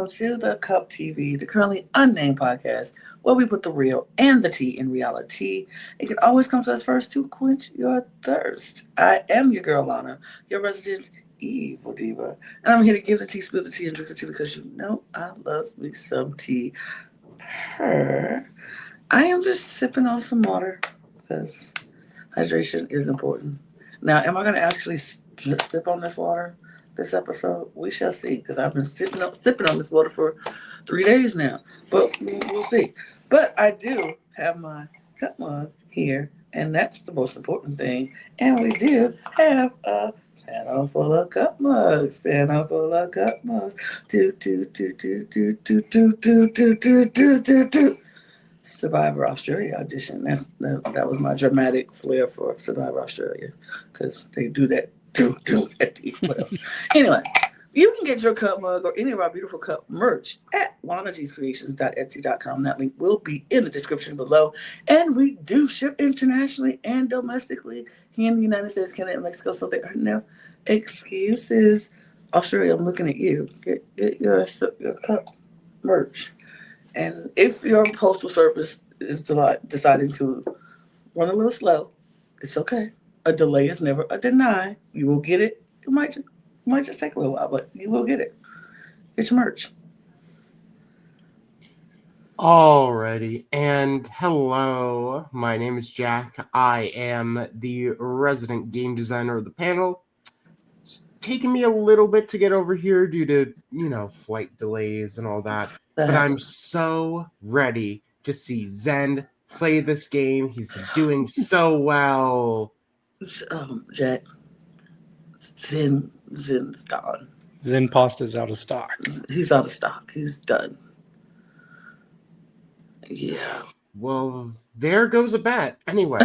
welcome to the Cup TV, the Currently Unnamed Podcast, where we put the real and the tea in reality. It can always come to us first to quench your thirst. I am your girl, Lana, your resident evil diva, and I'm here to give the tea, spill the tea, and drink the tea because you know I love me some tea. I am just sipping on some water because hydration is important. Now, am I going to actually just sip on this water this episode? We shall see, because I've been sipping on this water for 3 days now. But we'll see. But I do have my cup mug here, and that's the most important thing. And we do have a panel full of cup mugs. Panel full of cup mugs. Do. Survivor Australia audition. That was my dramatic flair for Survivor Australia, because they do that at the whatever. Anyway, you can get your cup mug or any of our beautiful cup merch at lanagscreations.etsy.com. That link will be in the description below. And we do ship internationally and domestically here in the United States, Canada, and Mexico. So there are no excuses. Australia, I'm looking at you. Get your cup merch. And if your postal service is deciding to run a little slow, it's okay. A delay is never a deny. You will get it. It might just take a little while, but you will get it. Get your merch. Alrighty, and hello. My name is Jack. I am the resident game designer of the panel. It's taken me a little bit to get over here due to, flight delays and all that. But I'm so ready to see Zen play this game. He's been doing so well. Jack, Zen's gone. Zen pasta's out of stock. He's out of stock. He's done. Yeah. Well, there goes a bet. Anyway,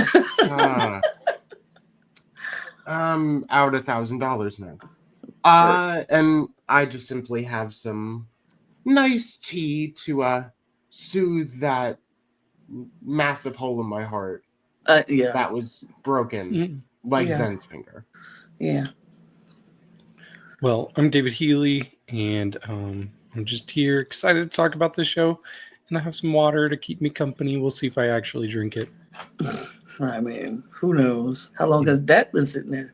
I'm out $1,000 now. And I just simply have some nice tea to soothe that massive hole in my heart. Yeah. That was broken like Zen's finger. Yeah. Well, I'm David Healy, and I'm just here excited to talk about this show. And I have some water to keep me company. We'll see if I actually drink it. I mean, who knows? How long has that been sitting there?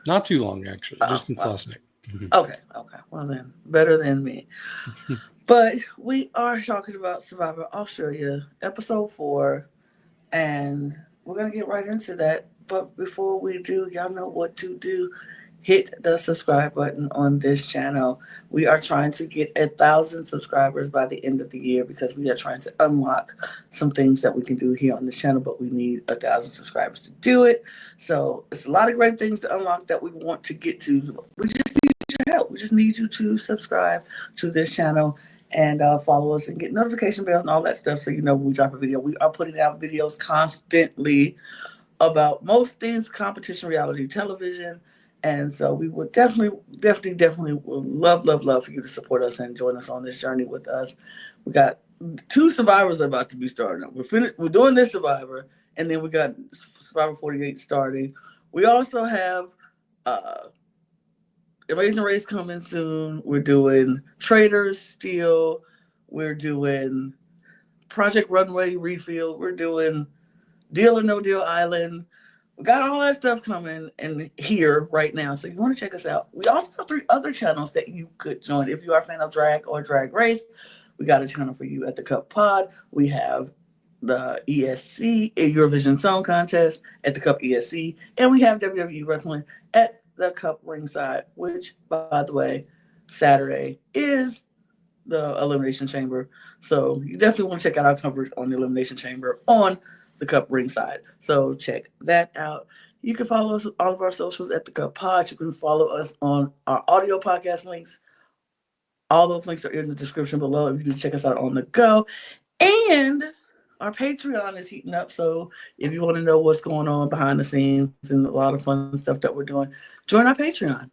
Not too long, actually. Just since last night. Okay. Well then, better than me. But we are talking about Survivor Australia, episode 4, and we're going to get right into that. But before we do, y'all know what to do. Hit the subscribe button on this channel. We are trying to get 1,000 subscribers by the end of the year, because we are trying to unlock some things that we can do here on this channel, but we need 1,000 subscribers to do it. So it's a lot of great things to unlock that we want to get to. We just need your help. We just need you to subscribe to this channel and follow us and get notification bells and all that stuff, so you know when we drop a video. We are putting out videos constantly about most things competition reality television. And so we would definitely would love for you to support us and join us on this journey with us. We got 2 survivors about to be starting up. We're doing this Survivor, and then we got Survivor 48 starting. We also have Amazing Race coming soon. We're doing Traders still. We're doing Project Runway Refill. We're doing Deal or No Deal Island. We got all that stuff coming in here right now, so you want to check us out. We also have 3 other channels that you could join. If you are a fan of drag or drag race, we got a channel for you at the Cup Pod. We have the ESC, Eurovision Song Contest, at the Cup ESC, and we have WWE Wrestling at the Cup Ringside, which, by the way, Saturday is the Elimination Chamber. So you definitely want to check out our coverage on the Elimination Chamber on the Cup Ringside. So check that out. You can follow us on all of our socials at the Cup Pod. You can follow us on our audio podcast links. All those links are in the description below if you can check us out on the go. And our Patreon is heating up. So if you want to know what's going on behind the scenes and a lot of fun stuff that we're doing, join our Patreon.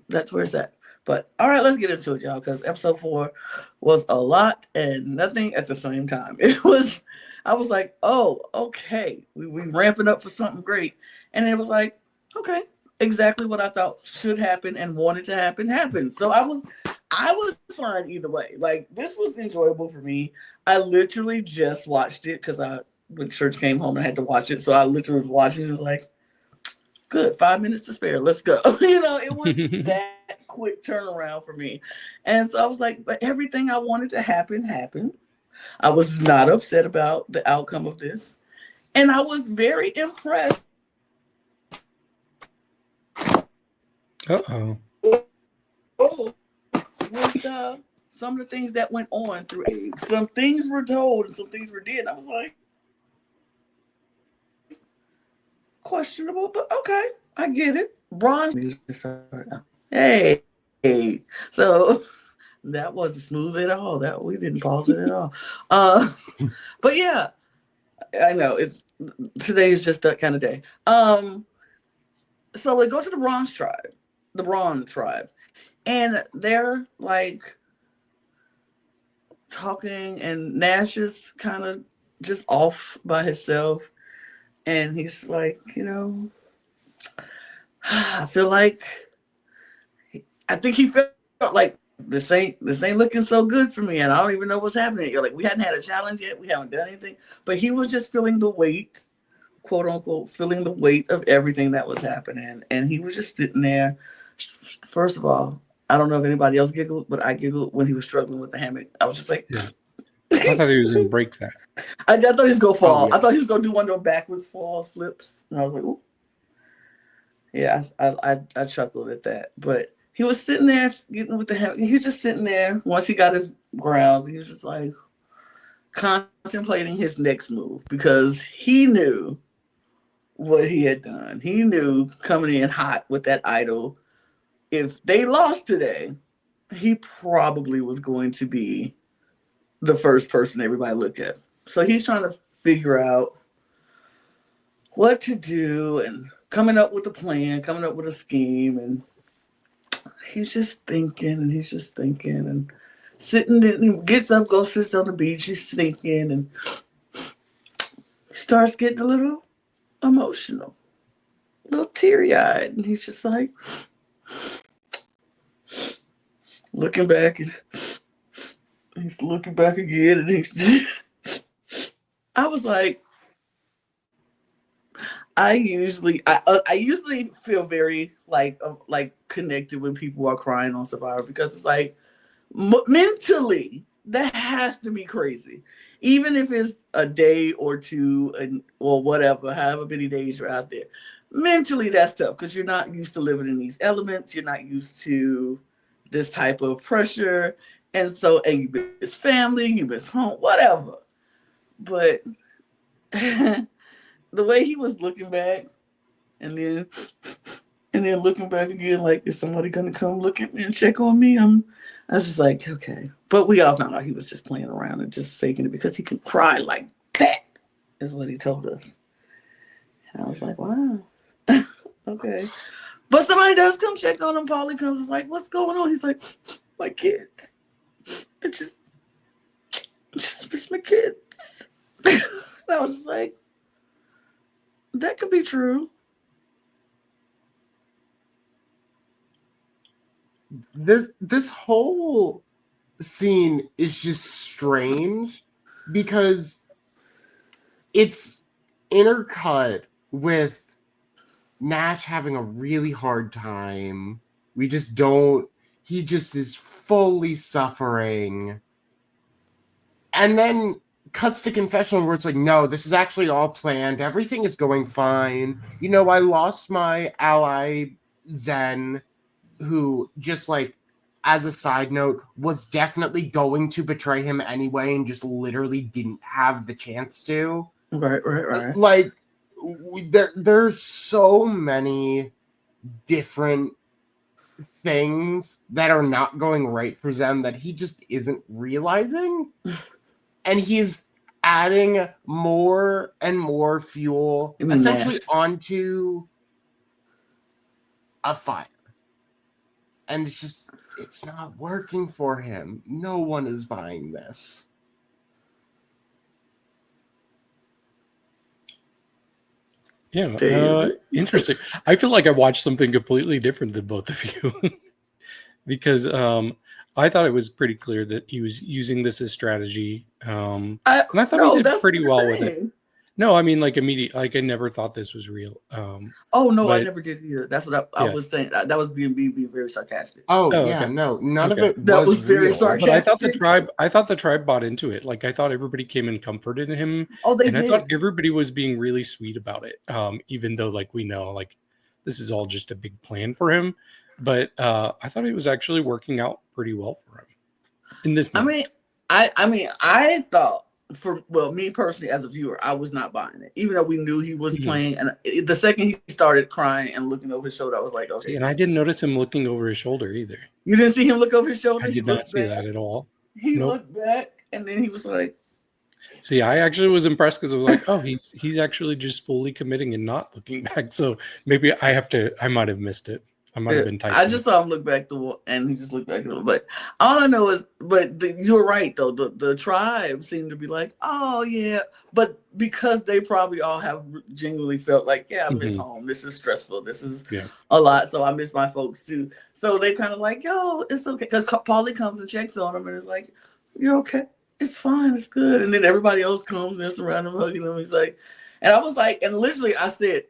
That's where it's at. But all right, let's get into it, y'all, because episode 4 was a lot and nothing at the same time. I was like, oh, okay, we ramping up for something great. And it was like, okay, exactly what I thought should happen and wanted to happen happened. So I I was fine either way. Like, this was enjoyable for me. I literally just watched it because when church came home, I had to watch it. So I literally was watching it. Was like, good, 5 minutes to spare. Let's go. It was that quick turnaround for me. And so I was like, but everything I wanted to happen happened. I was not upset about the outcome of this. And I was very impressed. Uh-oh. With some of the things that went on through age. Some things were told and some things were did. I was like, questionable, but okay, I get it. Brawn. Hey. So that wasn't smooth at all. That we didn't pause it at all. But yeah, I know today is just that kind of day. So we go to the Brawn tribe, and they're like talking, and Nash is kind of just off by himself, and he's like, I feel like I think he felt like this ain't looking so good for me, and I don't even know what's happening. You're like, we hadn't had a challenge yet, we haven't done anything, but he was just feeling the weight, quote unquote, feeling the weight of everything that was happening, and he was just sitting there. First of all, I don't know if anybody else giggled, but I giggled when he was struggling with the hammock. I was just like, yeah. I thought he was gonna break that. I thought he was gonna fall. Oh, yeah. I thought he was gonna do one of those backwards fall flips, and I was like, ooh. Yeah, I chuckled at that, but he was sitting there getting with the hammock. He was just sitting there. Once he got his grounds, he was just like contemplating his next move, because he knew what he had done. He knew coming in hot with that idol, if they lost today, he probably was going to be the first person everybody looked at. So he's trying to figure out what to do and coming up with a plan, coming up with a scheme, and he's just thinking and sitting, and he gets up, goes sits on the beach, he's thinking, and starts getting a little emotional, a little teary-eyed, and he's just like looking back, and he's looking back again, and I was like, I usually feel very like connected when people are crying on Survivor, because it's like mentally that has to be crazy, even if it's a day or two or whatever, however many days you're out there. Mentally, that's tough because you're not used to living in these elements. You're not used to this type of pressure, and you miss family, you miss home, whatever. But the way he was looking back, and then looking back again, like, is somebody gonna come look at me and check on me? I was just like, okay. But we all found out he was just playing around and just faking it because he can cry like that, is what he told us. And I was like, wow, okay. But somebody does come check on him. Paulie comes, is like, what's going on? He's like, my kids. I just miss my kids. And I was just like, that could be true. This whole scene is just strange because it's intercut with Nash having a really hard time. He just is fully suffering. And then cuts to confessional where it's like, no, this is actually all planned. Everything is going fine. I lost my ally, Zen, who, just like, as a side note, was definitely going to betray him anyway and just literally didn't have the chance to. Right. Like, there's so many different things that are not going right for Zen that he just isn't realizing. And he's adding more and more fuel essentially onto a fire. And it's not working for him. No one is buying this. Yeah, interesting. I feel like I watched something completely different than both of you. Because I thought it was pretty clear that he was using this as strategy. And I I thought no, he did that's pretty what well I'm with it. saying. No, I mean, like like I never thought this was real. Oh no, I But never did either. That's what I yeah. was saying. That was being very sarcastic. Oh, Oh, yeah, okay. no, none of Okay. it That was was very real. sarcastic. But I thought the tribe bought into it. Like I thought everybody came and comforted him. Oh, they And I thought did. everybody was being really sweet about it. Even though like we know like this is all just a big plan for him. But I thought it was actually working out pretty well for him in this moment. I thought me personally as a viewer, I was not buying it, even though we knew he was Mhm. playing. And the second he started crying and looking over his shoulder, I was like, okay. And I didn't notice him looking over his shoulder either. You didn't see him look over his shoulder. I He did not looked see back. that at all. He Nope. looked back, and then he was like, See, I actually was impressed because I was like, oh, he's actually just fully committing and not looking back. So maybe I might have missed it. I might have been typing. I just saw him look back and he just looked back. But all I know is, you're right though. The tribe seemed to be like, oh yeah, but because they probably all have genuinely felt like, yeah, I miss home. This is stressful. This is a lot. So I miss my folks too. So they kind of like, yo, it's okay. Because Paulie comes and checks on him and it's like, you're okay. It's fine. It's good. And then everybody else comes and they're surrounding him, hugging him. He's like, and I was like, and literally I said,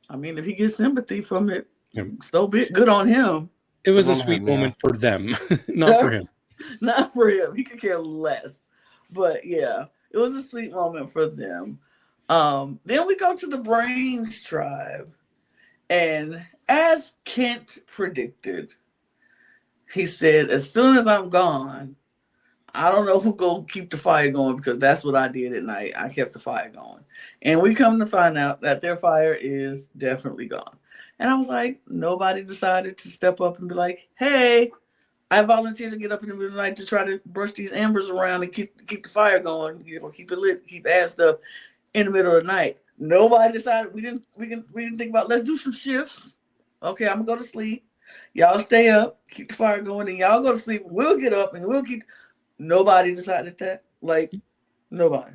I mean, if he gets sympathy from it, so good on him. It was a sweet moment for them, not for him. Not for him. He could care less. But yeah, it was a sweet moment for them. Then we go to the Brains tribe. And as Kent predicted, he said, as soon as I'm gone, I don't know who gonna keep the fire going, because that's what I did at night. I kept the fire going. And we come to find out that their fire is definitely gone. And I was like, nobody decided to step up and be like, hey, I volunteered to get up in the middle of the night to try to brush these embers around and keep the fire going, keep it lit, keep add stuff in the middle of the night. Nobody decided. We didn't think about, let's do some shifts. Okay, I'm gonna go to sleep. Y'all stay up, keep the fire going, and y'all go to sleep. We'll get up and we'll keep. Nobody decided that. Like, nobody.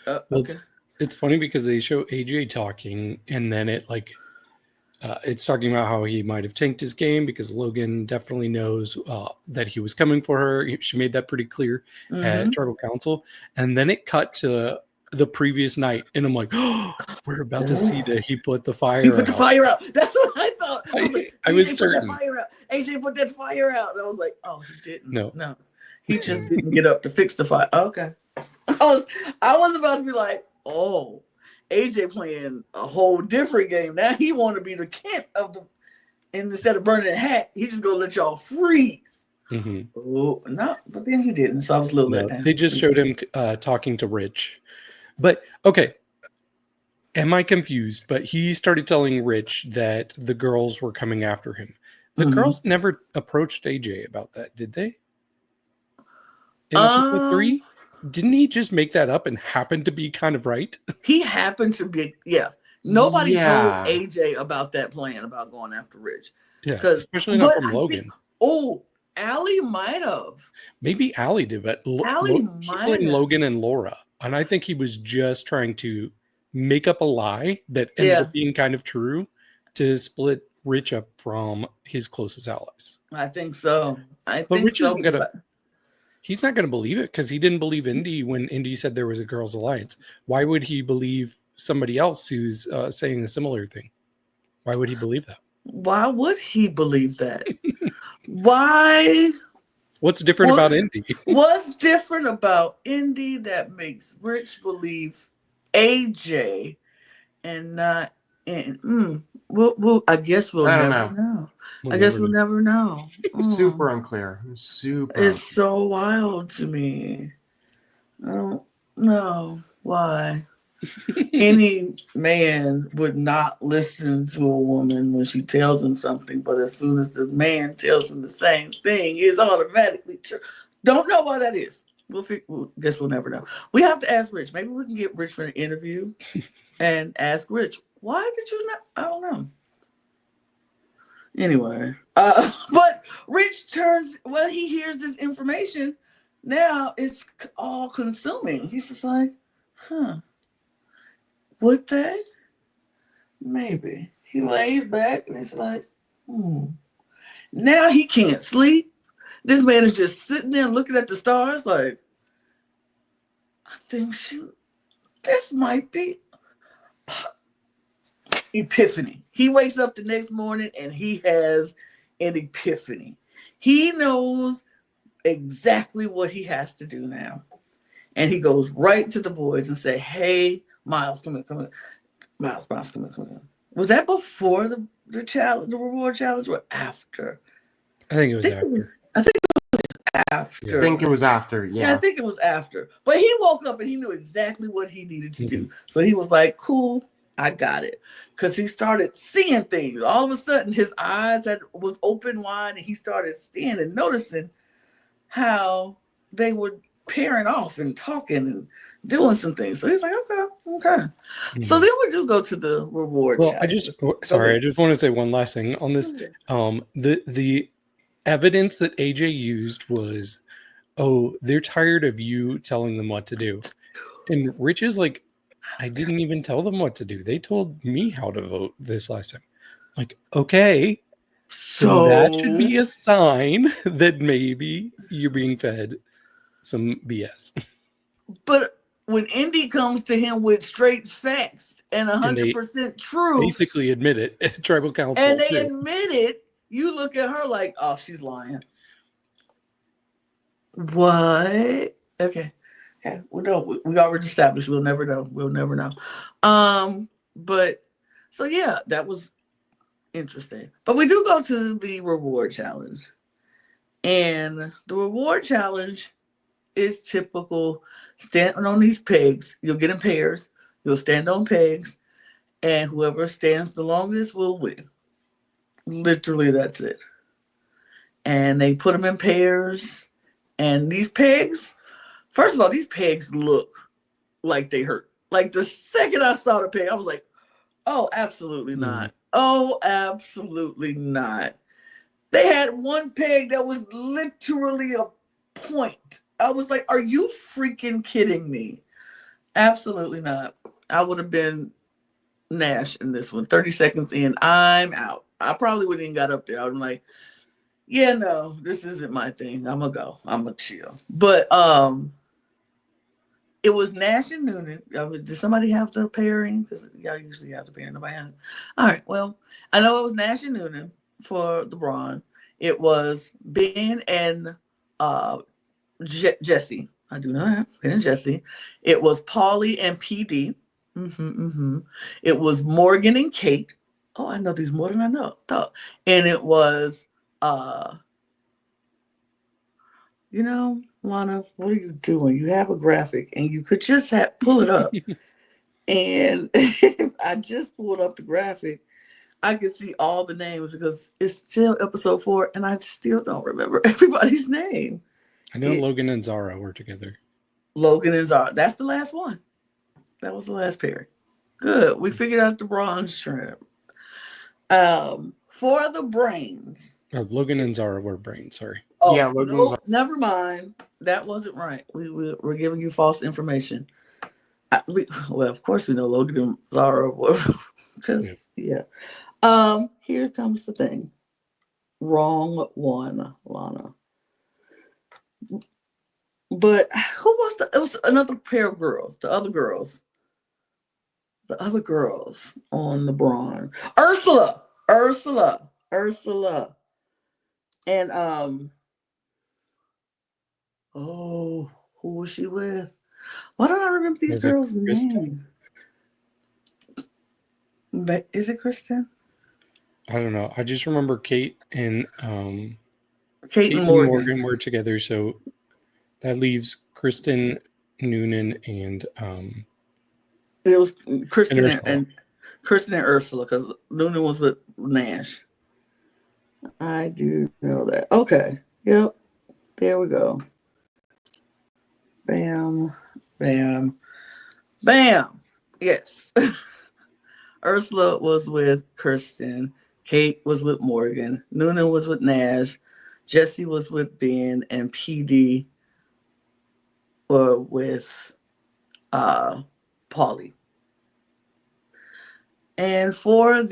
Okay. It's funny because they show AJ talking, and then it's talking about how he might have tanked his game because Logan definitely knows that he was coming for her. She made that pretty clear at Tribal Council. And then it cut to the previous night, and I'm like, oh, we're about to see that he put the fire out. He put the fire out. That's what I thought. I was certain. Put that fire out. AJ put that fire out. And I was like, oh, he didn't. No. He just didn't get up to fix the fire. Okay. I was about to be like, oh, AJ playing a whole different game. Now he want to be the Kent of the, and instead of burning a hat, he just gonna let y'all freeze. Oh no, but then he didn't. So I was a little let down. They just showed him talking to Rich. But okay, am I confused? But he started telling Rich that the girls were coming after him. The girls never approached AJ about that, did they? In episode 3? Didn't he just make that up and happen to be kind of right? He happened to be, Nobody told AJ about that plan about going after Rich. Yeah, especially not from Logan. Allie might have. Maybe Allie did, but Allie might have. Logan and Laura. And I think he was just trying to make up a lie that ended up being kind of true to split Rich up from his closest allies. I think so. But Rich isn't going to... He's not going to believe it because he didn't believe Indy when Indy said there was a girls' alliance. Why would he believe somebody else who's saying a similar thing? Why would he believe that? Why would he believe that? Why? What's different about Indy? What's different about Indy that makes Rich believe AJ and not in? I guess we'll never know. I guess we'll never know. Super unclear. It's so wild to me. I don't know why any man would not listen to a woman when she tells him something, but as soon as the man tells him the same thing, it's automatically true. Don't know why that is. Guess we'll never know. We have to ask Rich. Maybe we can get Rich for an interview and ask Rich, why did you not? I don't know. Anyway, but Rich when he hears this information, now it's all consuming. He's just like, would they? Maybe. He lays back and it's like, Now he can't sleep. This man is just sitting there looking at the stars like, I think this might be epiphany. He wakes up the next morning and he has an epiphany. He knows exactly what he has to do now. And he goes right to the boys and say, hey, Miles, come here. Miles, come here. Was that before the challenge, the reward challenge, or after? I think it was after. I think it was after. I think it was after, Yeah, I think it was after. But he woke up and he knew exactly what he needed to do. So he was like, cool, I got it. Because he started seeing things. All of a sudden, his eyes was open wide, and he started seeing and noticing how they were pairing off and talking and doing some things. So he's like, okay. Mm-hmm. So then we do go to the reward challenge. I just want to say one last thing on this. The evidence that AJ used was, they're tired of you telling them what to do. And Rich is like, I didn't even tell them what to do. They told me how to vote this last time. Like, okay. So that should be a sign that maybe you're being fed some BS. But when Indy comes to him with straight facts and 100% truth, basically admit it, tribal council, and they admit it, you look at her like, oh, she's lying. What? Okay. We already established we'll never know. But so yeah, that was interesting. But we do go to the reward challenge. And the reward challenge is typical. Standing on these pegs, you'll get in pairs, you'll stand on pegs, and whoever stands the longest will win. Literally, that's it. And they put them in pairs, and these pegs, first of all, these pegs look like they hurt. Like the second I saw the peg, I was like, oh, absolutely not. Oh, absolutely not. They had one peg that was literally a point. I was like, are you freaking kidding me? Absolutely not. I would have been Nash in this one. 30 seconds in, I'm out. I probably wouldn't even got up there. I was like, yeah, no, this isn't my thing. I'm going to go. I'm going to chill. But it was Nash and Noonan. Did somebody have the pairing? Because y'all usually have the pairing. Nobody had it. All right, well, I know it was Nash and Noonan for the Brawn. It was Ben and Jesse. I do know that. Ben and Jesse. It was Paulie and PD. It was Morgan and Kate. Oh, I know these more than I know. And it was, Lana, what are you doing? You have a graphic, and you could just pull it up. And if I just pulled up the graphic, I could see all the names because it's still episode 4, and I still don't remember everybody's name. I know Logan and Zara were together. Logan and Zara. That's the last one. That was the last pair. Good. We figured out the bronze trim. For the brains. Oh, Logan and Zara were brains. Sorry. Oh, yeah, no, never mind. That wasn't right. We're giving you false information. Of course we know Logan and Zara were. Because, yeah. Here comes the thing. Wrong one, Lana. But who was it was another pair of girls. The other girls on the Brawn. Ursula. And who was she with? Why don't I remember these girls' name? But is it Kristen? I don't know. I just remember Kate and Kate and Morgan were together, so that leaves Kristen, Noonan, and it was Kristen and Ursula, because Noonan was with Nash. I do know that. Okay. Yep. There we go. Bam. Yes. Ursula was with Kirsten. Kate was with Morgan. Noonan was with Nash. Jesse was with Ben, and PD were with Paulie. And for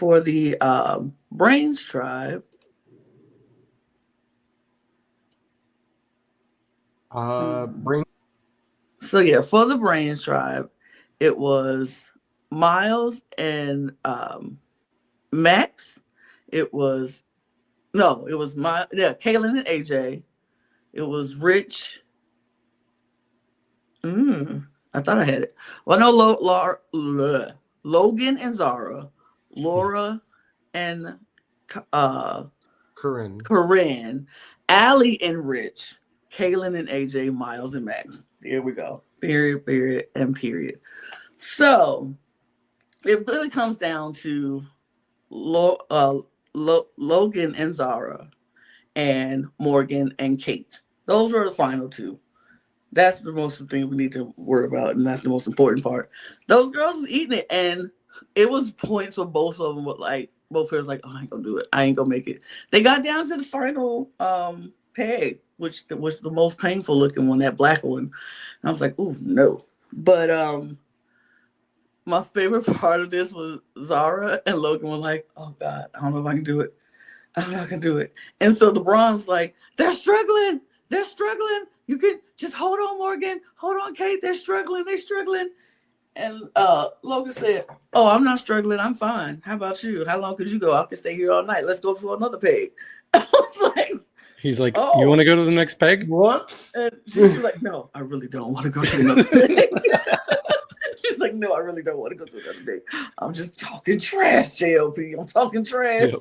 for the Brains tribe. Bring. So yeah, for the Brains tribe, it was Miles and Max. It was Kaylin and AJ. It was Rich. I thought I had it. Well, no, Logan and Zara, Laura and Corinne, Allie and Rich, Kaylin and AJ, Miles and Max. There we go. Period, and period. So it really comes down to Logan and Zara and Morgan and Kate. Those are the final two. That's the most thing we need to worry about, and that's the most important part. Those girls was eating it, and it was points for both of them. But like both players, like, oh, I ain't gonna do it. I ain't gonna make it. They got down to the final peg, which was the most painful looking one, that black one. And I was like, ooh, no. But my favorite part of this was Zara and Logan were like, oh God, I don't know if I can do it. I don't know if I can do it. And so the Brawn's like, they're struggling. They're struggling. You can just hold on, Morgan. Hold on, Kate. They're struggling. They're struggling. And Logan said, oh, I'm not struggling. I'm fine. How about you? How long could you go? I can stay here all night. Let's go for another peg. I was like, he's like, you want to go to the next peg? Whoops. And she's like, no, I really don't want to go to another peg. She's like, no, I really don't want to go to another peg. I'm just talking trash, JLP. I'm talking trash. Yep.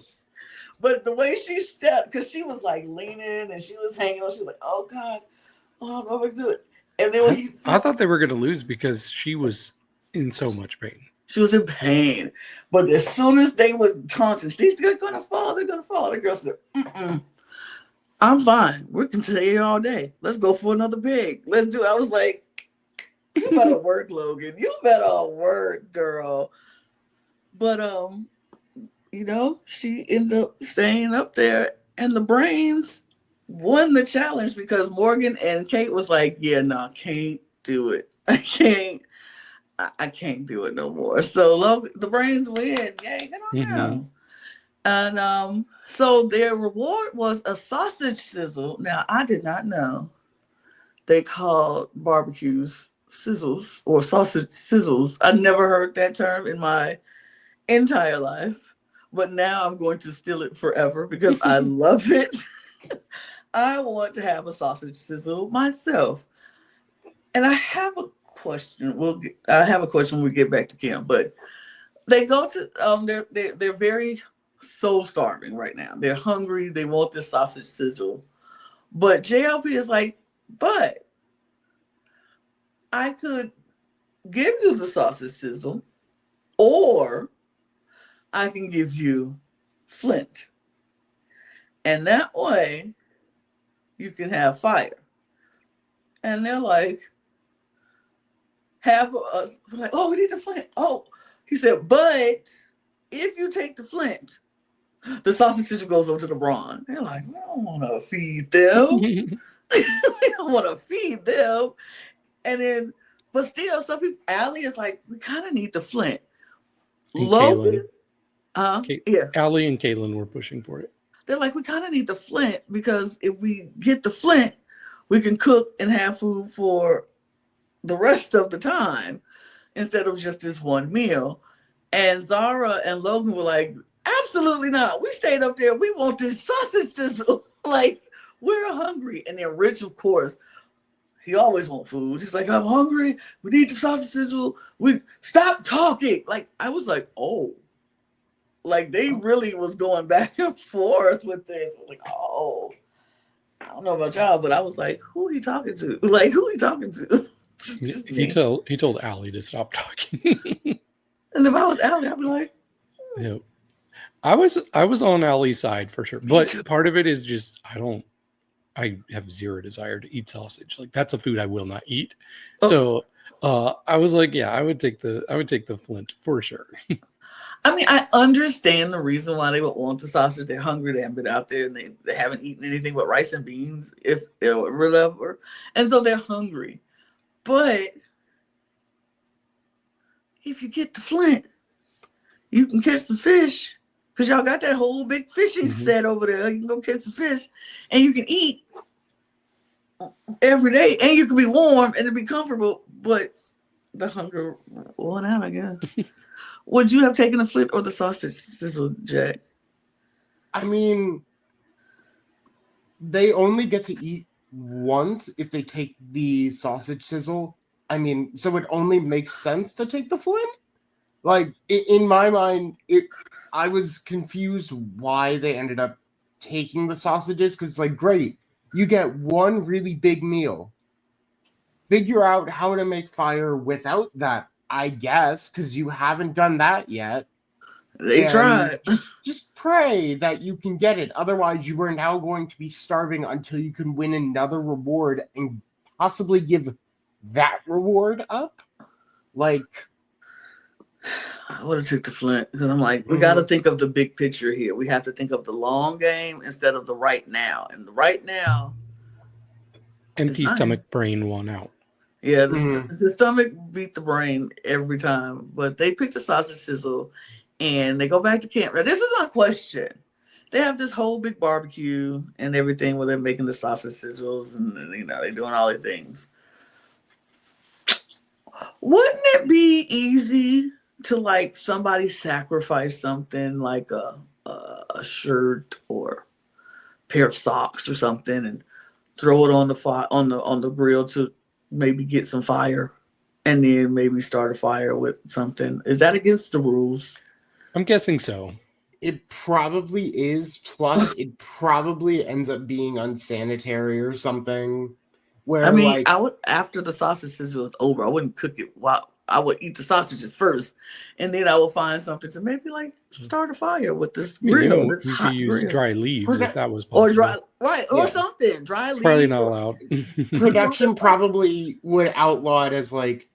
But the way she stepped, because she was like leaning and she was hanging on, she was like, oh God, oh, I'm going to do it. And then when I thought they were going to lose because she was in so much pain. She was in pain. But as soon as they were taunting, they're going to fall, they're going to fall. The girl said, I'm fine. We can stay here all day. Let's go for another pig. Let's do it. I was like, you better work, Logan. You better work, girl. But, she ended up staying up there, and the Brains won the challenge because Morgan and Kate was like, yeah, no, can't do it. I can't do it no more. So the Brains win. Yay, get on down. And so their reward was a sausage sizzle. Now, I did not know they called barbecues sizzles or sausage sizzles. I never heard that term in my entire life. But now I'm going to steal it forever because I love it. I want to have a sausage sizzle myself. And I have a question. I have a question when we get back to camp. But they go to they're very soul starving right now. They're hungry. They want this sausage sizzle. But JLP is like, but I could give you the sausage sizzle, or I can give you flint. And that way you can have fire. And they're like, half of us were like, oh, we need the flint. Oh, he said, but if you take the flint, the sausage sizzle goes over to the Brawn. They're like, we don't want to feed them. We don't want to feed them. And then, but still, some people, Allie is like, we kind of need the flint. And Logan, Allie and Kaylin were pushing for it. They're like, we kind of need the flint because if we get the flint, we can cook and have food for the rest of the time instead of just this one meal. And Zara and Logan were like, absolutely not. We stayed up there. We want this sausage sizzle. Like, we're hungry. And then Rich, of course, he always wants food. He's like, I'm hungry. We need the sausage sizzle. We stop talking. Like, I was like, oh. Like, they really was going back and forth with this. I was like, oh. I don't know about y'all, but I was like, who are you talking to? Like, who are you talking to? He told Allie to stop talking. And if I was Allie, I'd be like, yeah. I was on Allie's side for sure. But part of it is just I have zero desire to eat sausage. Like, that's a food I will not eat. Oh. So I was like, yeah, I would take the flint for sure. I mean, I understand the reason why they would want the sausage. They're hungry. They haven't been out there, and they haven't eaten anything but rice and beans, if they're whatever. And so they're hungry. But if you get the flint, you can catch some fish because y'all got that whole big fishing Mhm. set over there. You can go catch some fish and you can eat every day and you can be warm and it'll be comfortable, but the hunger went out, I guess. Would you have taken the flint or the sausage sizzle, Jack? I mean, they only get to eat once if they take the sausage sizzle. I mean, so it only makes sense to take the flint. Like in my mind, I was confused why they ended up taking the sausages because it's like, great, you get one really big meal. Figure out how to make fire without that, I guess, because you haven't done that yet. They And tried. Just pray that you can get it. Otherwise, you are now going to be starving until you can win another reward and possibly give that reward up. Like, I would have took the flint because I'm like, we got to think of the big picture here. We have to think of the long game instead of the right now. And the right now, Empty It's stomach brain won out. yeah, the stomach beat the brain every time. But they picked the sausage sizzle and they go back to camp. Now, this is my question. They have this whole big barbecue and everything where they're making the sausage sizzles and they're doing all the things. Wouldn't it be easy to like somebody sacrifice something like a shirt or pair of socks or something and throw it on the fire on the grill to maybe get some fire and then maybe start a fire with something? Is that against the rules? I'm guessing so. it probably is. Plus, it probably ends up being unsanitary or something. Where I mean, like I would after the sausages was over, I wouldn't cook it. While I would eat the sausages first, and then I would find something to maybe like start a fire with this grill, this You hot could use grill, dry leaves if that was possible. or dry or Yeah. something dry leaves. Probably not allowed. production probably would outlaw it as like,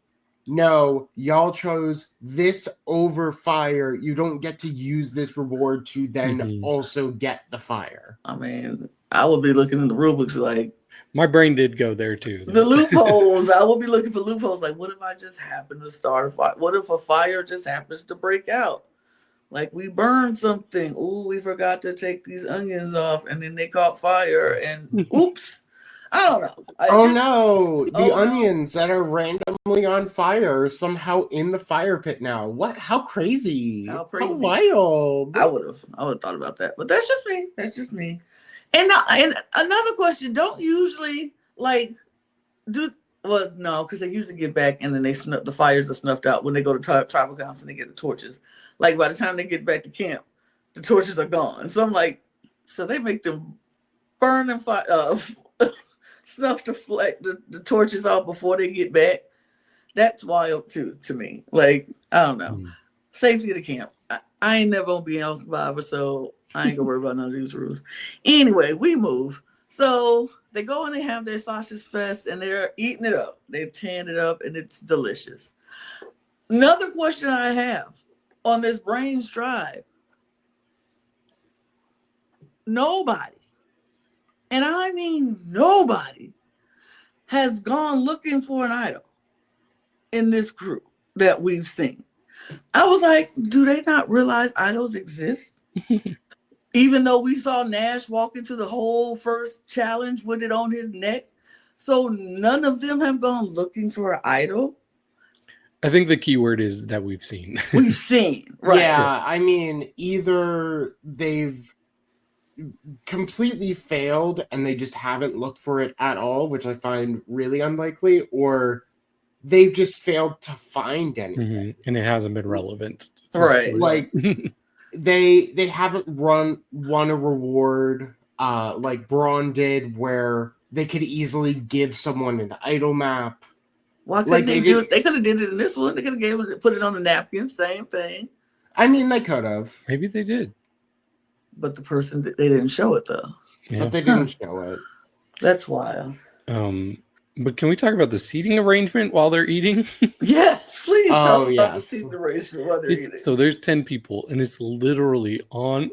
no, y'all chose this over fire. You don't get to use this reward to then also get the fire. I mean, I would be looking in the rule books like My brain did go there too. the loopholes. I will be looking for loopholes. Like, what if I just happen to start a fire? What if a fire just happens to break out? Like we burned something. Ooh, we forgot to take these onions off, and then they caught fire. And oops, I don't know. No, the Oh, no. onions that are randomly on fire are somehow in the fire pit now. What? How crazy! How crazy. How wild! I would have thought about that, but that's just me. That's just me. And another question: don't usually like do well, no, because they usually get back and then the fires are snuffed out when they go to tribal council and they get the torches. Like by the time they get back to camp, the torches are gone. So I'm like, so they make them burn and snuff the torches off before they get back. That's wild too to me. Like I don't know, safety of the camp. I ain't never gonna be an survivor, so I ain't gonna worry about none of these rules. Anyway, we move. So they go and they have their sausage fest and they're eating it up. They're tearing it up and it's delicious. Another question I have on this Brains Drive. Nobody, and I mean nobody, has gone looking for an idol in this group that we've seen. I was like, do they not realize idols exist? Even though we saw Nash walk into the whole first challenge with it on his neck. So none of them have gone looking for an idol. I think the key word is that we've seen. We've seen, right? Yeah, I mean, either they've completely failed and they just haven't looked for it at all, which I find really unlikely, or they've just failed to find anything. And it hasn't been relevant. Right. Like they haven't won a reward like Brawn did, where they could easily give someone an idol map. Why couldn't they do it? They could have did it in this one. They could have put it on the napkin, same thing. I mean, they could have. Maybe they did. But the person, they didn't show it though. Yeah. But they didn't show it. That's wild. But can we talk about the seating arrangement while they're eating? Yes, please talk about yes. the seating arrangement while they're eating. So there's 10 people, and it's literally on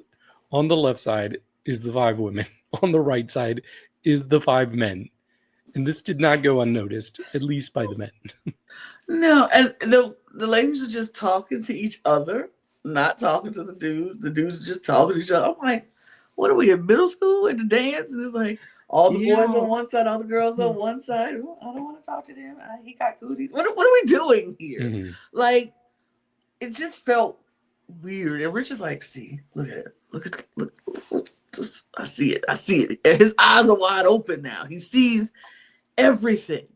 the left side is the 5 women. On the right side is the 5 men. And this did not go unnoticed, at least by the men. No, and the ladies are just talking to each other. not talking to the dudes. The dudes just talking to each other. I'm like, what are we in middle school at the dance? And it's like all the boys on one side, all the girls on one side. I don't want to talk to them. He got cooties. What are we doing here? Mm-hmm. Like, it just felt weird. And Rich is like, see, look at it. Look, what's this? I see it. And his eyes are wide open now. He sees everything.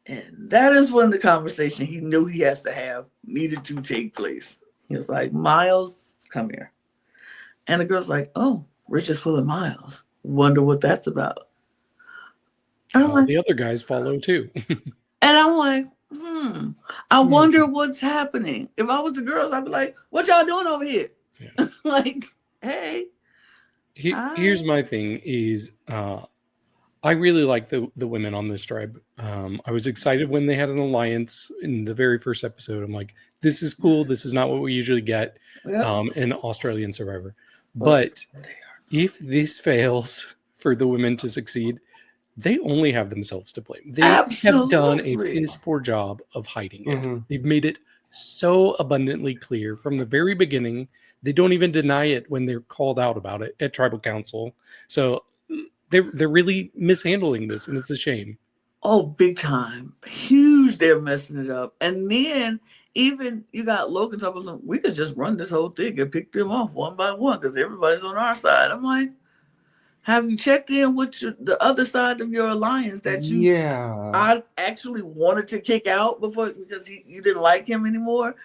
And that is when the conversation he knew he has to have needed to take place. He was like, Miles, come here. And the girl's like, oh, Rich is pulling Miles. Wonder what that's about. Like, the other guys follow too. And I'm like, I wonder what's happening. If I was the girls, I'd be like, what y'all doing over here? Yeah. Like, hey. Here's my thing is, I really like the women on this tribe. I was excited when they had an alliance in the very first episode. I'm like, this is cool. This is not what we usually get in Australian Survivor. But if this fails for the women to succeed, they only have themselves to blame. They have done a piss poor job of hiding it. Mm-hmm. They've made it so abundantly clear from the very beginning. They don't even deny it when they're called out about it at Tribal Council. So they're really mishandling this, and it's a shame. Oh, big time. Huge, they're messing it up. And then even you got Logan talking about, we could just run this whole thing and pick them off one by one because everybody's on our side. I'm like, have you checked in with the other side of your alliance that I actually wanted to kick out before because you didn't like him anymore?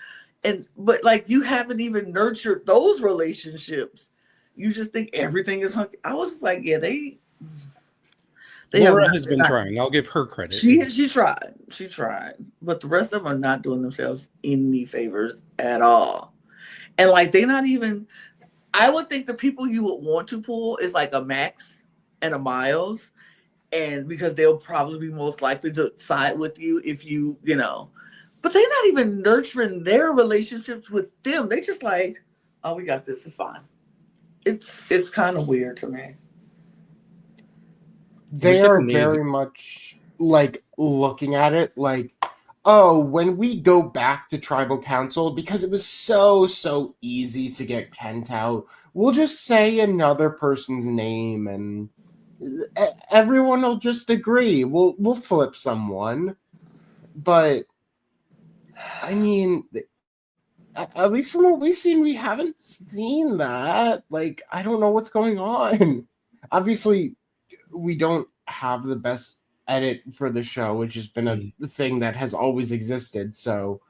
But like you haven't even nurtured those relationships. You just think everything is hunky. I was just like, yeah, Laura has been trying. I'll give her credit. She tried, but the rest of them are not doing themselves any favors at all. And like they're not even. I would think the people you would want to pull is like a Max and a Miles, and because they'll probably be most likely to side with you if you know. But they're not even nurturing their relationships with them. They just like, oh, we got this. It's fine. It's kind of weird to me. They are very much like looking at it like, oh, when we go back to Tribal Council, because it was so easy to get Kent out, we'll just say another person's name and everyone will just agree. We'll flip someone. But, I mean, at least from what we've seen, we haven't seen that. Like, I don't know what's going on. Obviously, we don't have the best edit for the show, which has been a thing that has always existed. So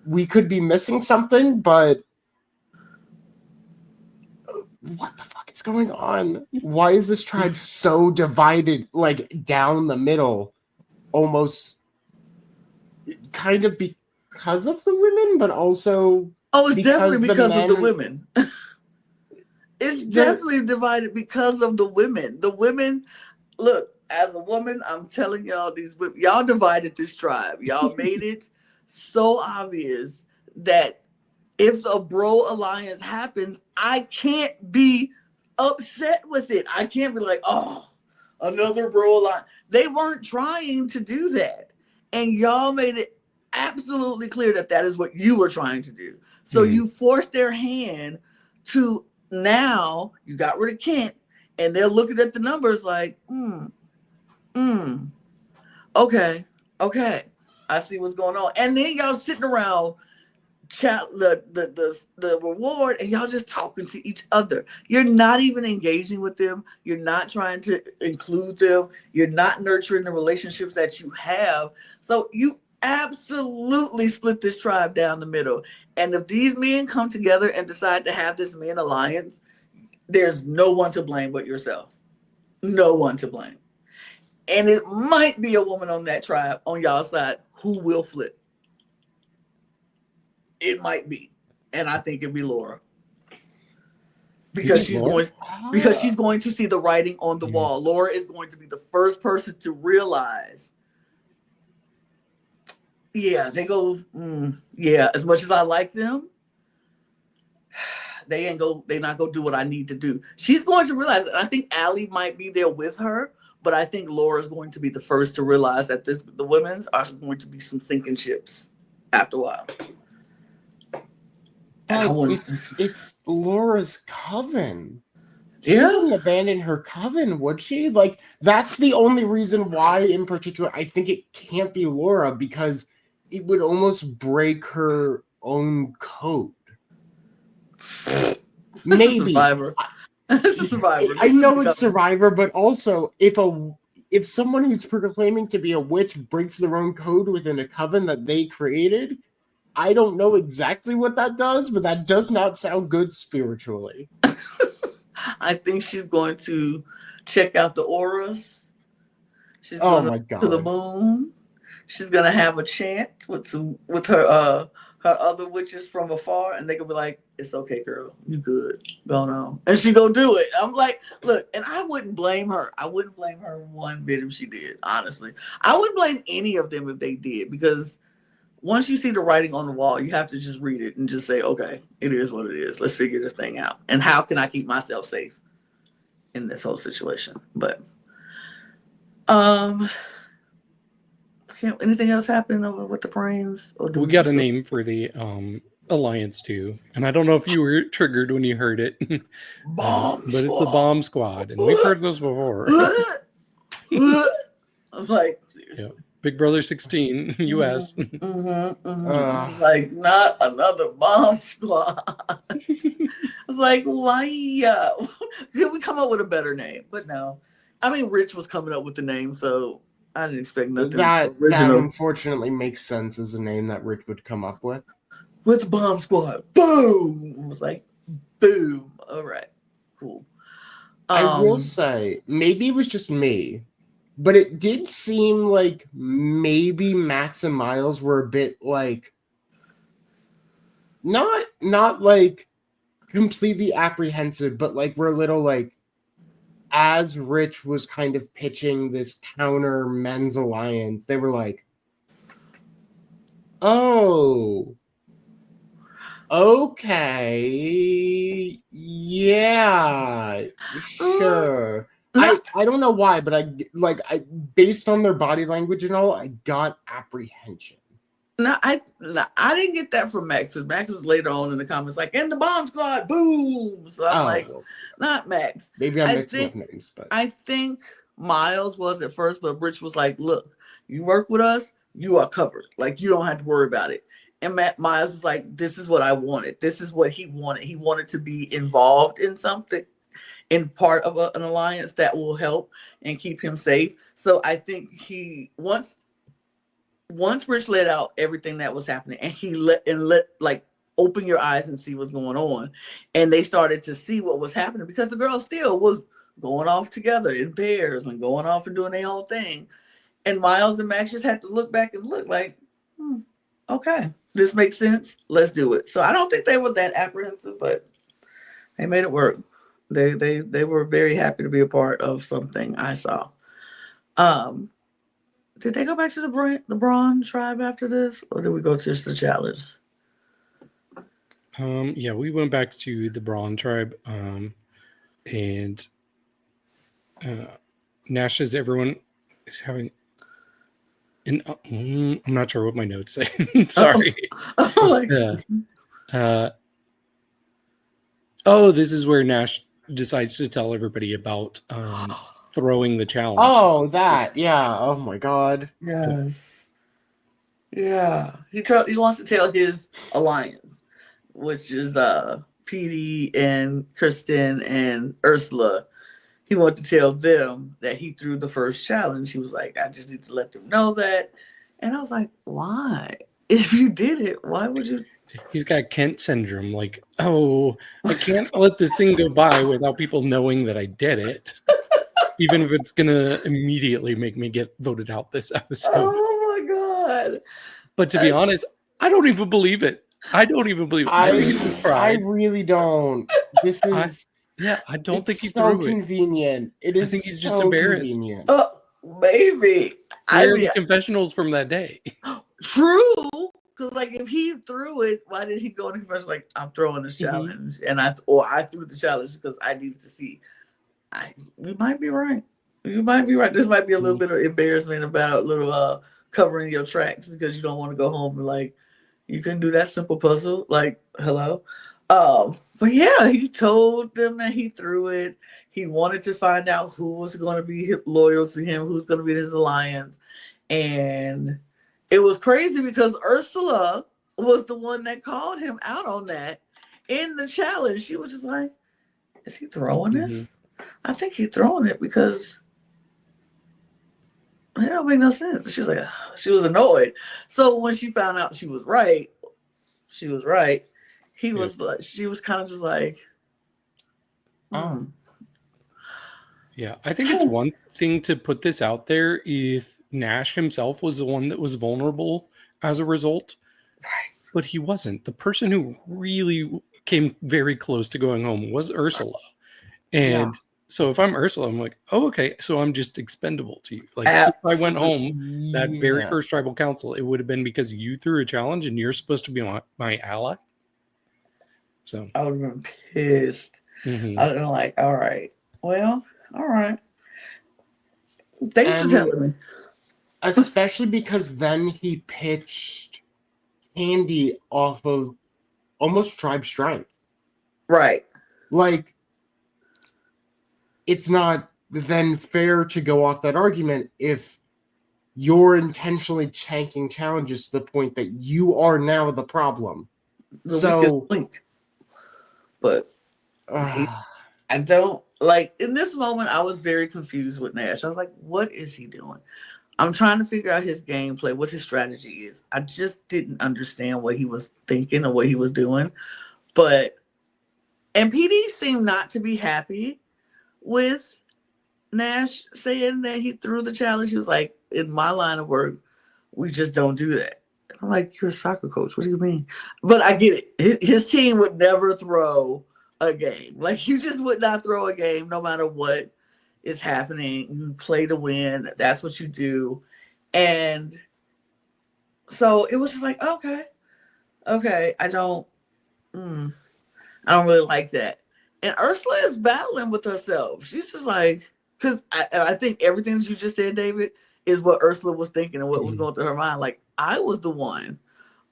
we could be missing something, but what the fuck is going on? Why is this tribe so divided, like down the middle, almost kind of because of the women, but also it's definitely because of the women. It's definitely divided because of the women. The women, look, as a woman, I'm telling y'all, these women, y'all divided this tribe. Y'all made it so obvious that if a bro alliance happens, I can't be upset with it. I can't be like, oh, another bro alliance. They weren't trying to do that. And y'all made it absolutely clear that that is what you were trying to do. So you forced their hand to, now you got rid of Kent and they're looking at the numbers like, okay, I see what's going on. And then y'all sitting around the reward and y'all just talking to each other. You're not even engaging with them. You're not trying to include them. You're not nurturing the relationships that you have. So you absolutely split this tribe down the middle. And if these men come together and decide to have this men alliance, there's no one to blame but yourself. No one to blame. And it might be a woman on that tribe, on y'all side, who will flip. It might be. And I think it'd be Laura. Because she's going to see the writing on the wall. Laura is going to be the first person to realize, yeah, they go, as much as I like them, they're not gonna do what I need to do. She's going to realize that. I think Allie might be there with her, but I think Laura's going to be the first to realize that the women's are going to be some sinking ships after a while. And I But wouldn't. it's Laura's coven. She Yeah. wouldn't abandon her coven, would she? Like, that's the only reason why, in particular, I think it can't be Laura, because it would almost break her own code. Maybe. Survivor. It's a Survivor. I know it's Survivor, but also if someone who's proclaiming to be a witch breaks their own code within a coven that they created, I don't know exactly what that does, but that does not sound good spiritually. I think she's going to check out the auras. She's Oh going my to the God. moon. She's gonna have a chant with her other witches from afar, and they gonna be like, "It's okay, girl, you good, go on," and she gonna do it. I'm like, look, and I wouldn't blame her. I wouldn't blame her one bit if she did. Honestly, I wouldn't blame any of them if they did, because once you see the writing on the wall, you have to just read it and just say, okay, it is what it is. Let's figure this thing out. And how can I keep myself safe in this whole situation? But anything else happen with the brains? Or We got a name for the alliance too, and I don't know if you were triggered when you heard it, Bomb but it's the Bomb Squad, and we've heard those before. I'm like, seriously. Yeah. Big Brother 16 US. It's like, not another Bomb Squad. It's like, why? Could we come up with a better name? But no. I mean, Rich was coming up with the name, so I didn't expect nothing That original. unfortunately makes sense as a name that Rich would come up with. With the Bomb Squad. Boom! It was like, boom. All right. Cool. I will say, maybe it was just me, but it did seem like maybe Max and Miles were a bit like, not like completely apprehensive, but like we're a little like, as Rich was kind of pitching this counter men's alliance, they were like, oh, okay, yeah, sure. I don't know why, but I based on their body language and all, I got apprehension. No, I didn't get that from Max. Max was later on in the comments like, "And the Bomb Squad, boom!" So I'm like, not Max. Maybe I'm mixing with names, but I think Miles was at first, but Rich was like, "Look, you work with us, you are covered. Like, you don't have to worry about it." And Miles was like, "This is what I wanted. This is what he wanted. He wanted to be involved in something, in part of an alliance that will help and keep him safe." So I think he once Rich let out everything that was happening, and he let like open your eyes and see what's going on, and they started to see what was happening, because the girl still was going off together in pairs and going off and doing their own thing, and Miles and Max just had to look back and look like, okay, this makes sense, let's do it. So I don't think they were that apprehensive, but they made it work. They were very happy to be a part of something I saw. Did they go back to the Brawn tribe after this, or did we go to just the challenge? Yeah, we went back to the Brawn tribe, and Nash says everyone is having. I'm not sure what my notes say. Sorry. This is where Nash decides to tell everybody about throwing the challenge. Oh, that, yeah. Oh my God. Yes. Yeah. He wants to tell his alliance, which is Petey and Kristen and Ursula. He wanted to tell them that he threw the first challenge. He was like, I just need to let them know that. And I was like, why? If you did it, why would you? He's got Kent syndrome. Like, oh, I can't let this thing go by without people knowing that I did it. Even if it's going to immediately make me get voted out this episode. Oh, my God. But to be honest, I don't even believe it. I don't even believe it. I think it's pride. I really don't. This is... I don't think he so threw convenient. it. I think he's just embarrassed. Convenient. Baby. Where are the confessionals from that day? True. Because, like, if he threw it, why did he go in the confession like, I'm throwing this challenge? And I threw the challenge because I needed to see. You might be right. You might be right. This might be a little bit of embarrassment about little covering your tracks, because you don't want to go home and like, You couldn't do that simple puzzle. Like, hello. But yeah, he told them that he threw it. He wanted to find out who was going to be loyal to him, who's going to be in his alliance. And it was crazy because Ursula was the one that called him out on that in the challenge. She was just like, is he throwing this? I think he's throwing it because it don't make no sense. She was like, she was annoyed. So when she found out she was right. He was like, she was kind of just like, Yeah, I think it's one thing to put this out there if Nash himself was the one that was vulnerable as a result. Right. But he wasn't. The person who really came very close to going home was Ursula. And so if I'm Ursula, I'm like, oh, okay, so I'm just expendable to you. Like if I went home that very first tribal council, it would have been because you threw a challenge and you're supposed to be my ally. So I would have been pissed. I would have been like, all right. Well, all right. Thanks for telling me. Especially because then he pitched Candy off of almost tribe strength. Right. Like, it's not then fair to go off that argument if you're intentionally chanking challenges to the point that you are now the problem. The weakest link. But I don't like in this moment. I was very confused with Nash. I was like, "What is he doing?" I'm trying to figure out his gameplay, what his strategy is. I just didn't understand what he was thinking or what he was doing. And PD seemed not to be happy with Nash saying that he threw the challenge. He was like, "In my line of work, we just don't do that." And I'm like, "You're a soccer coach. What do you mean?" But I get it. His team would never throw a game. Like, you just would not throw a game no matter what is happening. You play to win. That's what you do. And so it was just like, okay, I don't really like that. And Ursula is battling with herself. She's just like, because I think everything that you just said, David, is what Ursula was thinking and what was going through her mind. Like, I was the one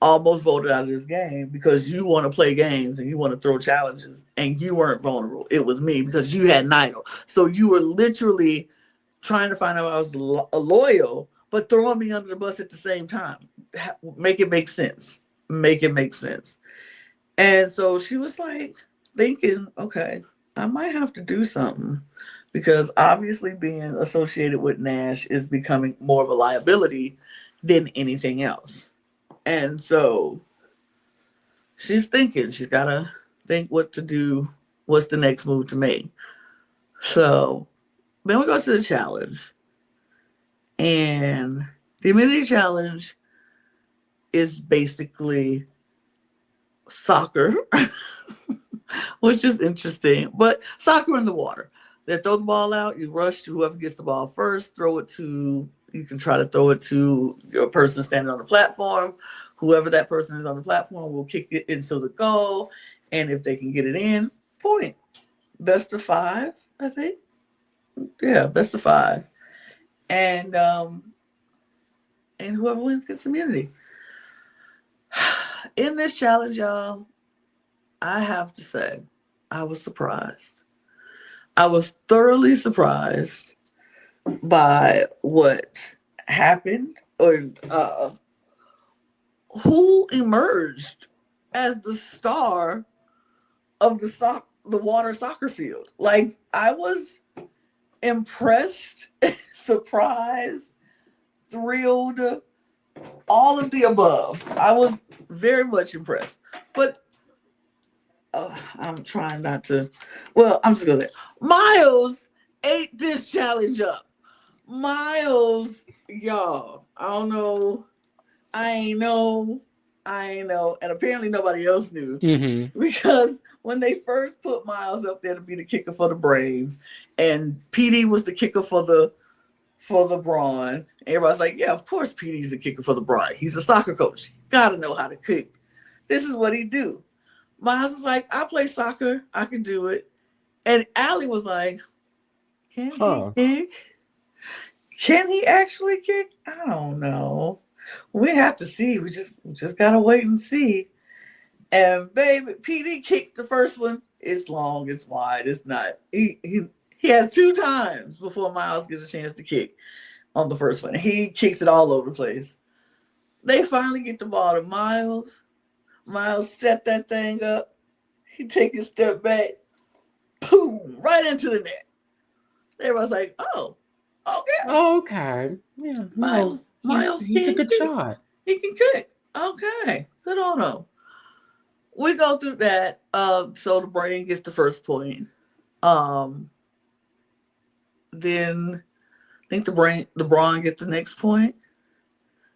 almost voted out of this game because you want to play games and you want to throw challenges and you weren't vulnerable. It was me because you had Nidal. So you were literally trying to find out I was loyal, but throwing me under the bus at the same time. Make it make sense. And so she was like thinking, okay, I might have to do something because obviously being associated with Nash is becoming more of a liability than anything else. And so she's thinking, she's got to think what to do, what's the next move to make. So then we go to the challenge. And the immunity challenge is basically soccer, which is interesting. But soccer in the water. They throw the ball out, you rush to whoever gets the ball first, you can try to throw it to your person standing on the platform. Whoever that person is on the platform will kick it into the goal. And if they can get it in, point. Best of 5, I think. Yeah, best of 5. And whoever wins gets immunity. In this challenge, y'all, I have to say, I was surprised. I was thoroughly surprised by what happened or who emerged as the star of the water soccer field. Like, I was impressed, surprised, thrilled, all of the above. I was very much impressed. But I'm trying not to. Well, I'm just going to say, Miles ate this challenge up. Miles, y'all, I don't know. I ain't know. And apparently nobody else knew. Because when they first put Miles up there to be the kicker for the Braves, and PD was the kicker for the Brawn, everybody's like, yeah, of course PD's the kicker for the Brawn. He's a soccer coach. Gotta know how to kick. This is what he do. Miles was like, I play soccer. I can do it. And Allie was like, can he kick? Can he actually kick? I don't know. We have to see. We just gotta wait and see. And baby, PD kicked the first one. It's long, it's wide, it's not. He has 2 times before Miles gets a chance to kick on the first one. He kicks it all over the place. They finally get the ball to Miles. Miles set that thing up. He takes a step back. Boom! Right into the net. Everyone's like, oh, okay. Oh, okay. Yeah. Miles, he's a good kick. shot. He can kick. Okay. Good on him. We go through that. So the Brain gets the first point. Then I think the Brawn gets the next point.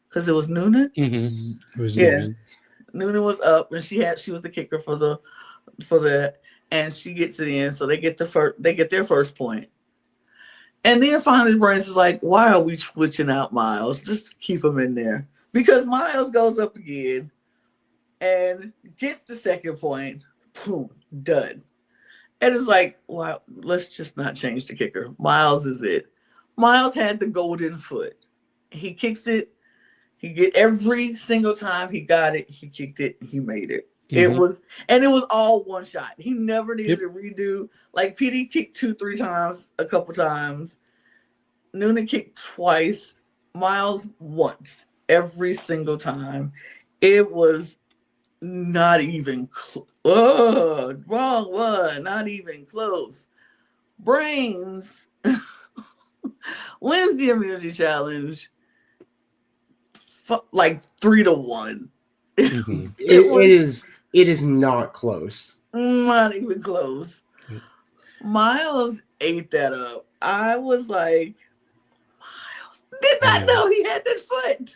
Because it was Noonan. Mm-hmm. It was Noonan. Noonan was up, and she was the kicker for that, and she gets it in, so they get their first point. And then finally, Brains is like, "Why are we switching out Miles? Just keep him in there." Because Miles goes up again and gets the second point. Boom, done. And it's like, wow, let's just not change the kicker. Miles is it. Miles had the golden foot. He kicks it. He get every single time he got it, he kicked it, he made it. Mm-hmm. It was all one shot. He never needed to redo. Like PD kicked 2-3 times, a couple times. Noonan kicked twice. Miles once. Every single time. It was not even wrong one. Not even close. Brains wins the immunity challenge. Like 3-1. Mm-hmm. It is not close. Not even close. Miles ate that up. I was like, Miles did not know he had that foot.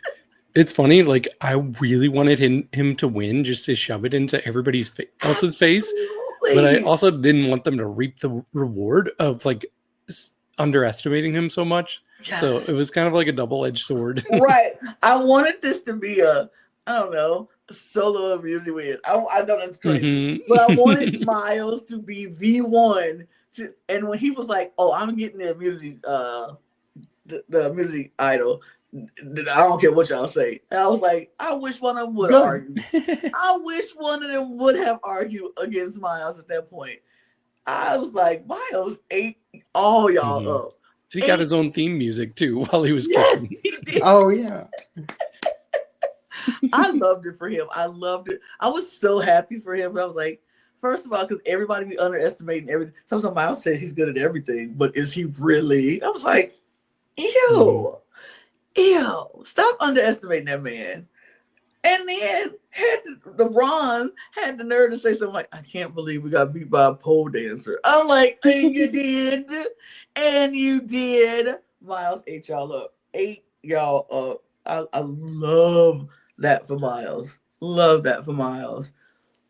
It's funny, like I really wanted him to win just to shove it into everybody else's face, but I also didn't want them to reap the reward of like underestimating him so much. Yes. So it was kind of like a double-edged sword. Right. I wanted this to be a solo immunity win. I know that's crazy. Mm-hmm. But I wanted Miles to be the one to, and when he was like, "Oh, I'm getting the immunity the immunity idol," I don't care what y'all say. And I was like, I wish one of them would argue. I wish one of them would have argued against Miles at that point. I was like, Miles ate all y'all up. He got his own theme music too while he was kicking. Yes, he did. Oh yeah. I loved it for him. I loved it. I was so happy for him. I was like, first of all, because everybody be underestimating everything. Sometimes Miles says he's good at everything, but is he really? I was like, ew, stop underestimating that man. And then the Brawn had the nerve to say something like, "I can't believe we got beat by a pole dancer." I'm like, and you did. And you did. Miles ate y'all up. I love that for Miles. Love that for Miles.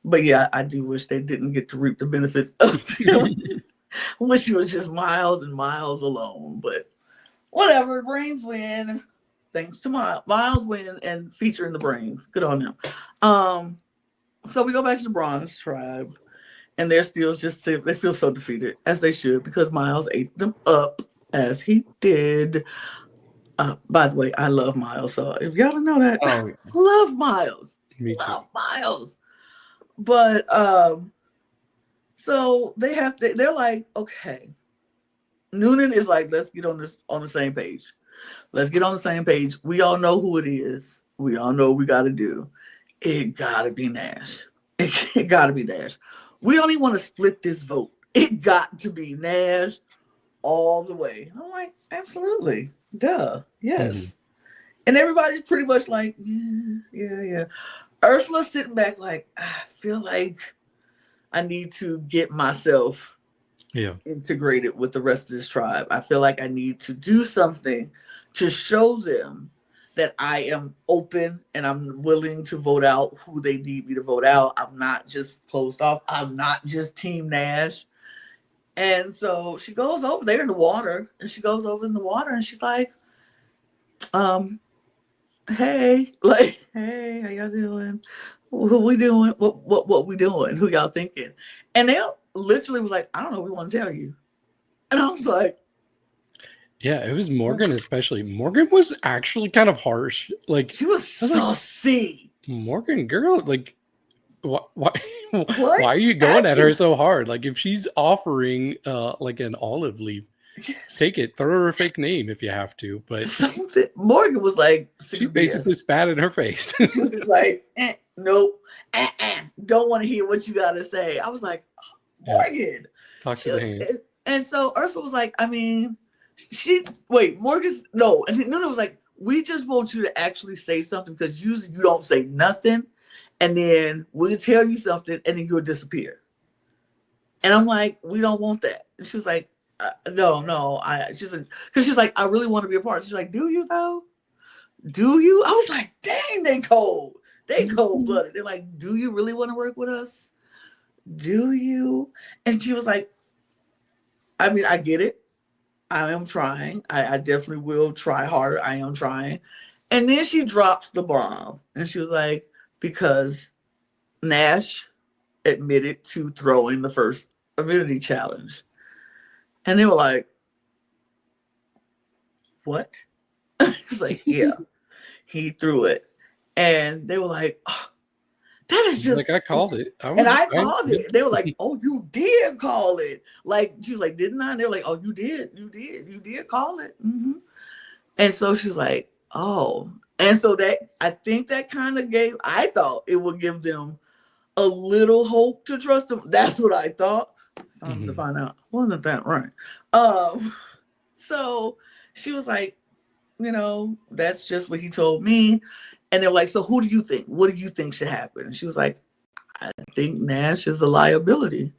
But yeah, I do wish they didn't get to reap the benefits of it. Wish it was just Miles and Miles alone. But whatever, Brains win. Thanks to Miles win and featuring the Brains. Good on them. So we go back to the Bronze tribe, and they're still they feel so defeated, as they should, because Miles ate them up as he did. By the way, I love Miles. So if y'all don't know that, love Miles. Me too. Love Miles. But so they're like, okay. Noonan is like, let's get on the same page. Let's get on the same page. We all know who it is. We all know what we got to do. It got to be Nash. It got to be Nash. We don't even want to split this vote. It got to be Nash all the way. I'm like, absolutely. Duh. Yes. Mm-hmm. And everybody's pretty much like, yeah. Ursula's sitting back like, I feel like I need to get myself integrated with the rest of this tribe. I feel like I need to do something to show them that I am open and I'm willing to vote out who they need me to vote out. I'm not just closed off. I'm not just Team Nash. And so she goes over there in the water, and she goes over in the water, and she's like, hey, how y'all doing? What we doing? What we doing? Who y'all thinking? And they literally was like, I don't know. We want to tell you. And I was like, Yeah, it was Morgan especially. Morgan was actually kind of harsh. Like She was saucy. Morgan, girl, like why What? why are you going at her so hard? Like if she's offering like an olive leaf, Yes. take it, throw her a fake name if you have to. But Morgan was like, she basically spat in her face. She was just like, nope, don't want to hear what you got to say. I was like, Morgan. Talk to the hand. And so Ursula was like, I mean, Morgan's, no. And Nuna was like, we just want you to actually say something because usually you don't say nothing. And then we'll tell you something and then you'll disappear. And I'm like, we don't want that. And she was like, no. She's like, I really want to be a part. She's like, do you though? Do you? I was like, dang, they cold. They cold-blooded. They're like, do you really want to work with us? Do you? And she was like, I mean, I get it. I am trying. I definitely will try harder. I am trying. And then she drops the bomb. And she was like, because Nash admitted to throwing the first immunity challenge. And they were like, what? It's like, yeah, he threw it. And they were like, oh, that is just like I called it. I called it. They were like, oh, you did call it. Like, she was like, didn't I? And they were like, oh, you did call it. Mm-hmm. And so she was like, oh. And so I think that kind of I thought it would give them a little hope to trust him. That's what I thought. To find out, wasn't that right? So she was like, that's just what he told me. And they're like, so who do you think? What do you think should happen? And she was like, I think Nash is a liability.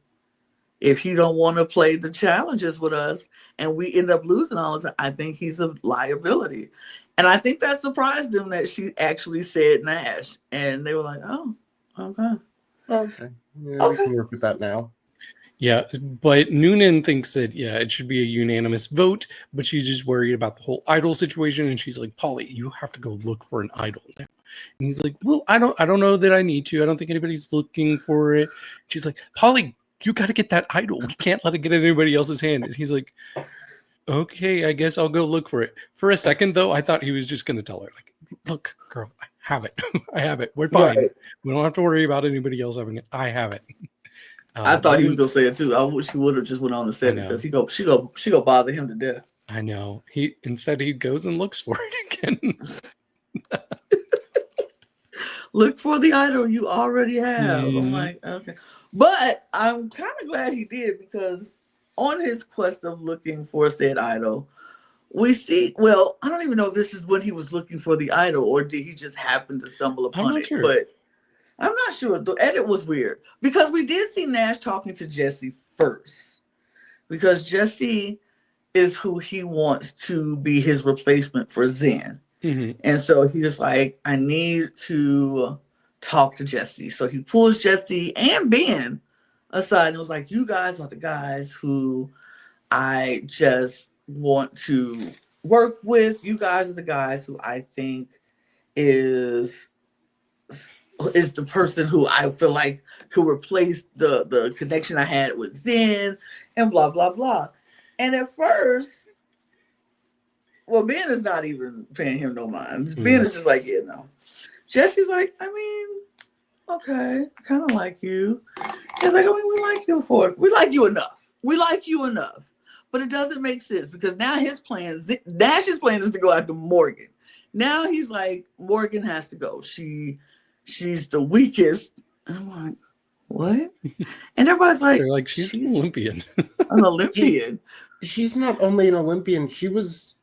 If he don't want to play the challenges with us and we end up losing all this, I think he's a liability. And I think that surprised them that she actually said Nash. And they were like, oh, okay. Okay. Yeah, we can work with that now. Yeah, but Noonan thinks that, it should be a unanimous vote, but she's just worried about the whole idol situation. And she's like, Polly, you have to go look for an idol now. And he's like, well, I don't know that I need to. I don't think anybody's looking for it. She's like, Polly, you got to get that idol. We can't let it get in anybody else's hand. And he's like, okay, I guess I'll go look for it. For a second, though, I thought he was just going to tell her, like, look, girl, I have it. I have it. We're fine. Right. We don't have to worry about anybody else having it. I have it. I thought he was gonna say it too. I wish he would have just went on and said it because she go bother him to death. I know. Instead he goes and looks for it again. Look for the idol you already have. I'm like, okay, but I'm kind of glad he did because on his quest of looking for said idol, we see. Well, I don't even know if this is when he was looking for the idol or did he just happen to stumble upon it. Sure. But I'm not sure. The edit was weird because we did see Nash talking to Jesse first because Jesse is who he wants to be his replacement for Zen. Mm-hmm. And so he's like, I need to talk to Jesse. So he pulls Jesse and Ben aside and was like, you guys are the guys who I just want to work with. You guys are the guys who I think is the person who I feel like could replace the connection I had with Zen and blah, blah, blah. And at first, well, Ben is not even paying him no mind. Mm-hmm. Ben is just like, yeah, no. Jesse's like, I mean, okay, I kind of like you. He's like, I mean, we like you for it. We like you enough. We like you enough. But it doesn't make sense because now Nash's plan is to go after Morgan. Now he's like, Morgan has to go. She's the weakest. And I'm like, what? And everybody's like, they're like, she's an Olympian. An Olympian. She's not only an Olympian, she was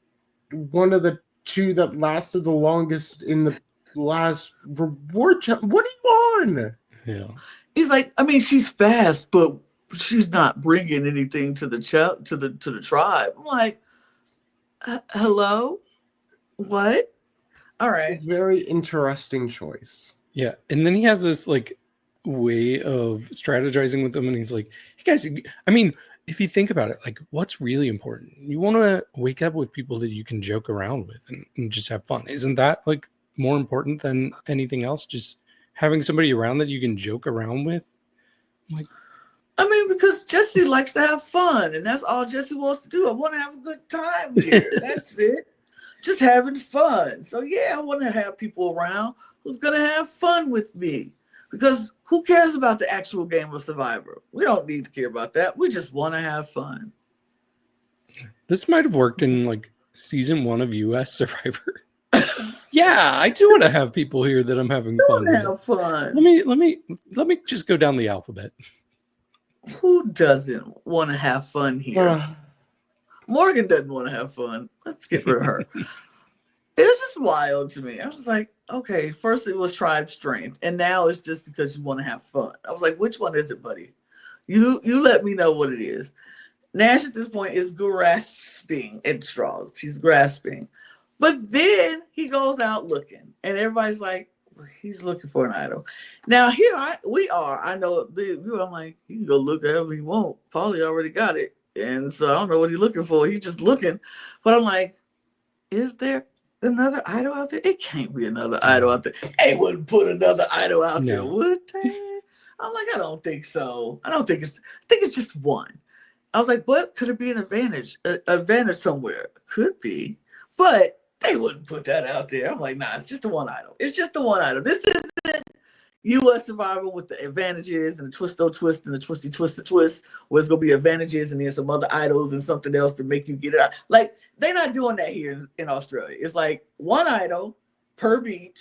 one of the two that lasted the longest in the last reward challenge. What are you on? Yeah. He's like, I mean, she's fast, but she's not bringing anything to the to the tribe. I'm like, hello? What? All right. It's a very interesting choice. Yeah. And then he has this like way of strategizing with them. And he's like, hey guys, I mean, if you think about it, like what's really important? You want to wake up with people that you can joke around with and just have fun. Isn't that like more important than anything else? Just having somebody around that you can joke around with. I'm like, I mean, because Jesse likes to have fun, and that's all Jesse wants to do. I want to have a good time here. That's it. Just having fun. So yeah, I want to have people around who's going to have fun with me. Because who cares about the actual game of Survivor? We don't need to care about that. We just want to have fun. This might have worked in like season 1 of US Survivor. Yeah, I do want to have people here that I'm having fun with. Have fun. Let me just go down the alphabet. Who doesn't want to have fun here? Morgan doesn't want to have fun. Let's get rid of her. It was just wild to me. I was just like, okay, first it was tribe strength, and now it's just because you want to have fun. I was like, which one is it, buddy? You let me know what it is. Nash at this point is grasping at straws. He's grasping. But then he goes out looking, and everybody's like, he's looking for an idol. Now here we are. I know I'm like, he can go look at it if he won't. Paulie already got it. And so I don't know what he's looking for. He's just looking. But I'm like, is there another idol out there? It can't be another idol out there. They wouldn't put another idol out there, would they? I'm like, I don't think so. I think it's just one. I was like, what could it be an advantage? Advantage somewhere. Could be. But they wouldn't put that out there. I'm like, nah, it's just the one idol. It's just the one idol. This isn't U.S. Survivor with the advantages and the twist and the twist, where it's going to be advantages and then some other idols and something else to make you get it out. Like, they're not doing that here in Australia. It's like one idol per beach,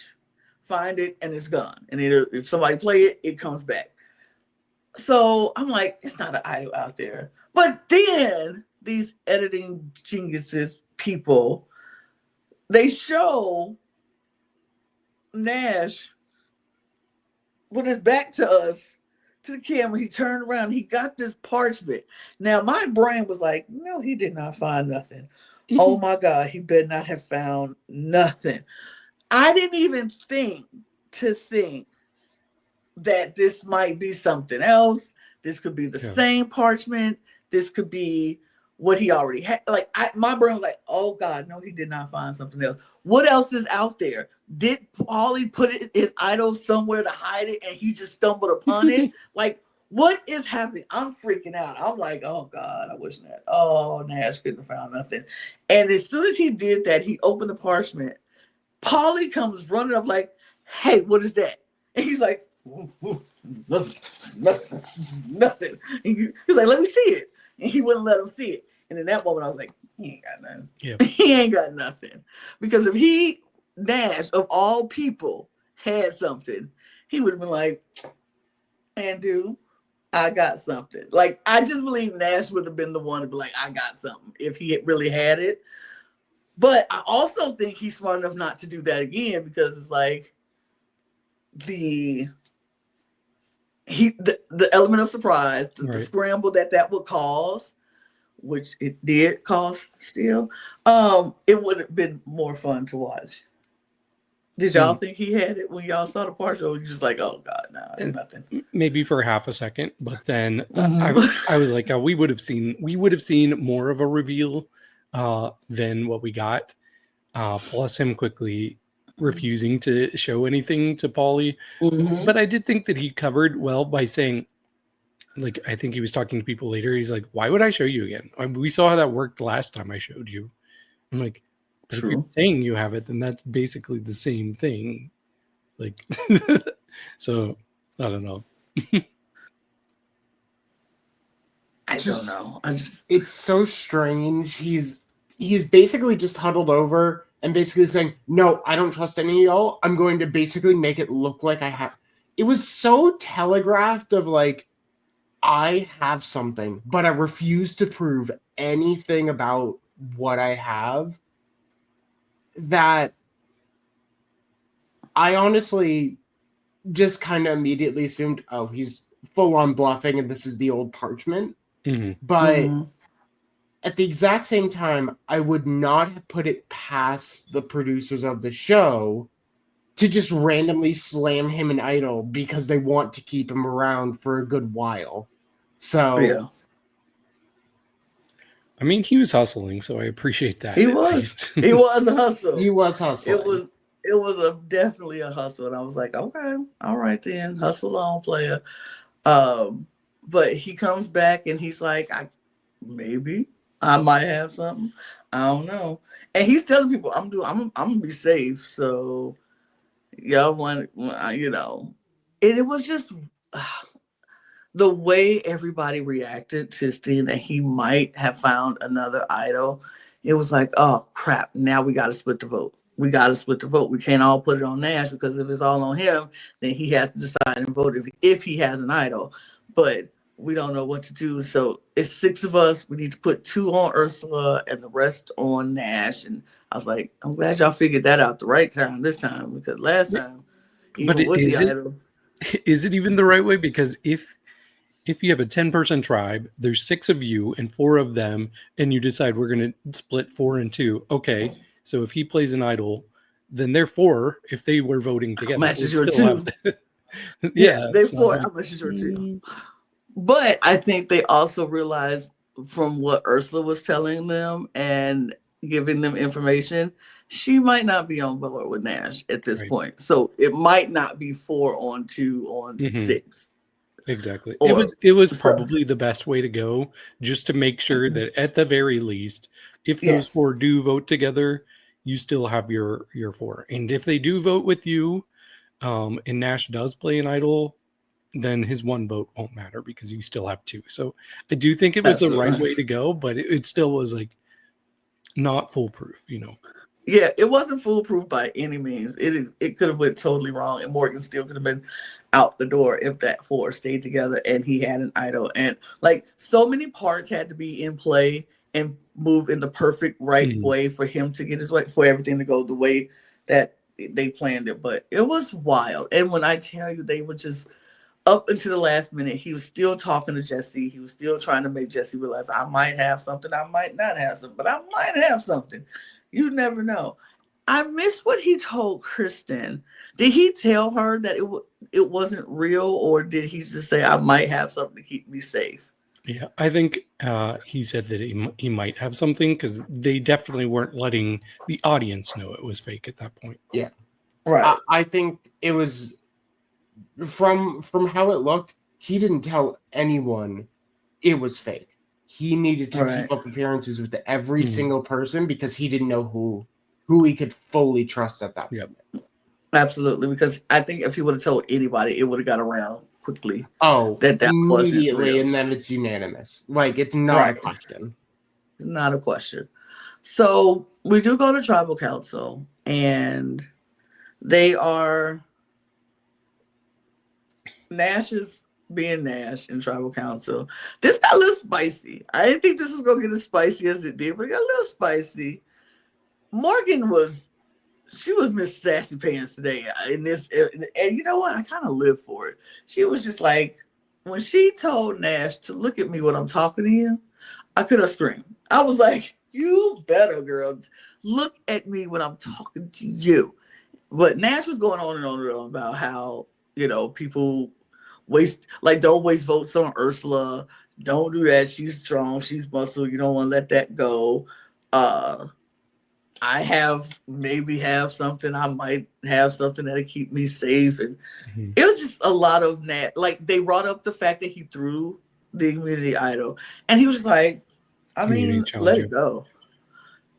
find it, and it's gone. And if somebody play it, it comes back. So I'm like, it's not an idol out there. But then these editing geniuses, people, they show Nash with his back to us, to the camera. He turned around. He got this parchment. Now, my brain was like, no, he did not find nothing. Mm-hmm. Oh, my God. He better not have found nothing. I didn't even think that this might be something else. This could be the same parchment. This could be what he already had. Like, my brain was like, oh God, no, he did not find something else. What else is out there? Did Paulie put his idol somewhere to hide it and he just stumbled upon it? Like, what is happening? I'm freaking out. I'm like, oh God, I wish that. Oh, Nash couldn't have found nothing. And as soon as he did that, he opened the parchment. Paulie comes running up like, hey, what is that? And he's like, nothing. And he's like, let me see it. And he wouldn't let him see it. And in that moment, I was like, he ain't got nothing. Yep. He ain't got nothing. Because if Nash, of all people, had something, he would have been like, and dude, I got something. Like, I just believe Nash would have been the one to be like, I got something, if he really had it. But I also think he's smart enough not to do that again, because it's like the element of surprise, the scramble that would cause, which it did cause still, it would have been more fun to watch. Did y'all think he had it when y'all saw the part, or were you just like, oh God, no, nothing? Maybe for half a second, but then I was like, we would have seen more of a reveal than what we got. Plus him quickly refusing to show anything to Paulie. Mm-hmm. But I did think that he covered well by saying, like, I think he was talking to people later. He's like, why would I show you again? We saw how that worked last time I showed you. I'm like, but if you're saying you have it, then that's basically the same thing. Like, so I don't know. I don't know. It's so strange. He's basically just huddled over and basically saying, no, I don't trust any of y'all. I'm going to basically make it look like I have. It was so telegraphed of like, I have something, but I refuse to prove anything about what I have, that I honestly just kind of immediately assumed, oh, he's full on bluffing and this is the old parchment. Mm-hmm. But at the exact same time, I would not have put it past the producers of the show to just randomly slam him an idol because they want to keep him around for a good while. So, yeah. I mean, he was hustling, so I appreciate that. He was. He was a hustle. He was hustling. It was definitely a hustle, and I was like, okay, all right then, hustle on, player. But he comes back and he's like, maybe I might have something. I don't know. And he's telling people, I'm gonna be safe. So y'all want, you know. And it was just the way everybody reacted to seeing that he might have found another idol. It was like, oh crap! Now we got to split the vote. We got to split the vote. We can't all put it on Nash, because if it's all on him, then he has to decide and vote if he has an idol. But we don't know what to do. So it's 6 of us. We need to put 2 on Ursula and the rest on Nash. And I was like, I'm glad y'all figured that out the right time this time, because last time, even with the idol. Is it even the right way? Because if you have a 10-person tribe, there's 6 of you and 4 of them, and you decide we're going to split 4 and 2. Okay, so if he plays an idol, then they're 4. If they were voting together, matches your 2. They're 4. How much is your 2? But I think they also realized from what Ursula was telling them and giving them information, she might not be on board with Nash at this point. So it might not be 4 on 2 on 6. Exactly. It was probably the best way to go, just to make sure that at the very least, if those 4 do vote together, you still have your 4. And if they do vote with you, and Nash does play an idol, then his 1 vote won't matter because you still have 2. So I do think it was the right way to go, but it still was like not foolproof, you know. Yeah, it wasn't foolproof by any means. It could have went totally wrong, and Morgan still could have been out the door if that 4 stayed together and he had an idol. And like, so many parts had to be in play and move in the perfect right way for him to get his way, for everything to go the way that they planned it. But it was wild. And when I tell you, they were just up until the last minute, he was still talking to Jesse. He was still trying to make Jesse realize, I might have something, I might not have something, but I might have something. You never know. I missed what he told Kristen. Did he tell her that it wasn't real, or did he just say, I might have something to keep me safe? Yeah, I think he said that he might have something, because they definitely weren't letting the audience know it was fake at that point. Yeah. Right. I think it was, from how it looked, he didn't tell anyone it was fake. He needed to keep up appearances with every single person, because he didn't know who he could fully trust at that point. Absolutely, because I think if he would have told anybody, it would have got around quickly. Oh, that immediately, and then it's unanimous. Like, it's not a question. It's not a question. So we do go to tribal council, and they are, Nash is being Nash in tribal council. This got a little spicy. I didn't think this was going to get as spicy as it did, but it got a little spicy. Morgan was Miss Sassy Pants today in this, and you know what? I kind of live for it. She was just like, when she told Nash to look at me when I'm talking to you, I could have screamed. I was like, you better, girl, look at me when I'm talking to you. But Nash was going on and on and on about how, you know, people don't waste votes on Ursula. Don't do that. She's strong. She's muscle. You don't want to let that go. I maybe have something. I might have something that'll keep me safe. And it was just a lot of that. Like, they brought up the fact that he threw the immunity idol, and he was just like, I mean, let it go.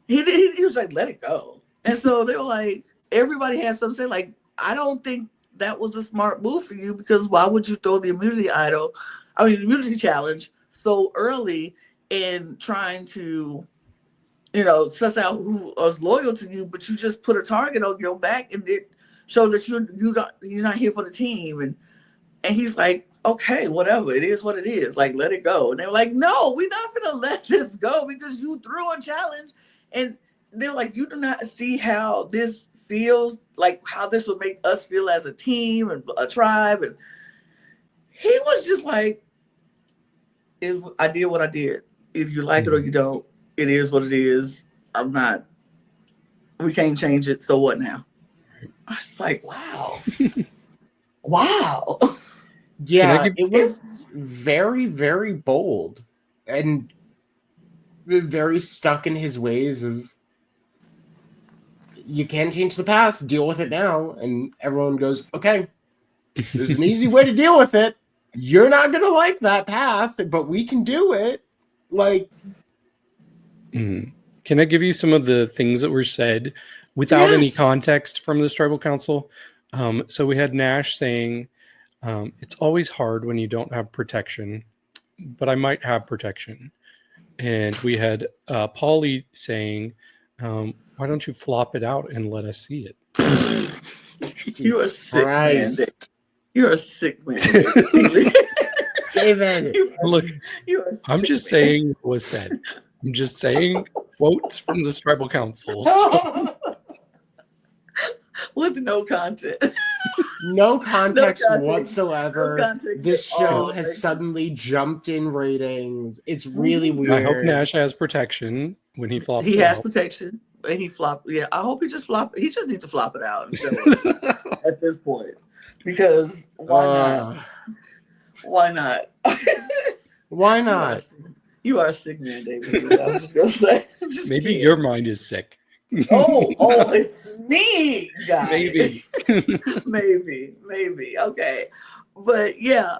He was like, let it go. And so they were like, everybody had something to say. Like, I don't think that was a smart move for you, because why would you throw the immunity challenge so early in trying to, you know, suss out who was loyal to you, but you just put a target on your back and it showed that you're not here for the team. And he's like, okay, whatever, it is what it is. Like, let it go. And they were like, no, we're not gonna let this go because you threw a challenge. And they're like, you do not see how this feels, like how this would make us feel as a team and a tribe. And he was just like, I did what I did. If you like it or you don't, it is what it is. We can't change it. So what now? I was like, wow. Wow. Yeah, it was very, very bold and very stuck in his ways of, you can't change the past, deal with it now. And everyone goes, okay, there's an easy way to deal with it. you're not gonna like that path, but we can do it. Like, Can I give you some of the things that were said without any context from this tribal council? So we had Nash saying, it's always hard when you don't have protection, but I might have protection. And we had Paulie saying, why don't you flop it out and let us see it? You're a sick man, Dave. You're a sick man, David. Look, I'm just saying what was said. I'm just saying quotes from the tribal councils. With no content. No context whatsoever. No context this show all. has suddenly jumped in ratings. It's really weird. I hope Nash has protection when he flops. He has protection, and he flop. Yeah, I hope he just flop. He just needs to flop it out and show us at this point, because why not? Why not? Why not? You are a sick man, David. I'm just gonna say. Maybe your mind is sick. Oh, it's me, guys. Maybe. maybe. Okay, but yeah,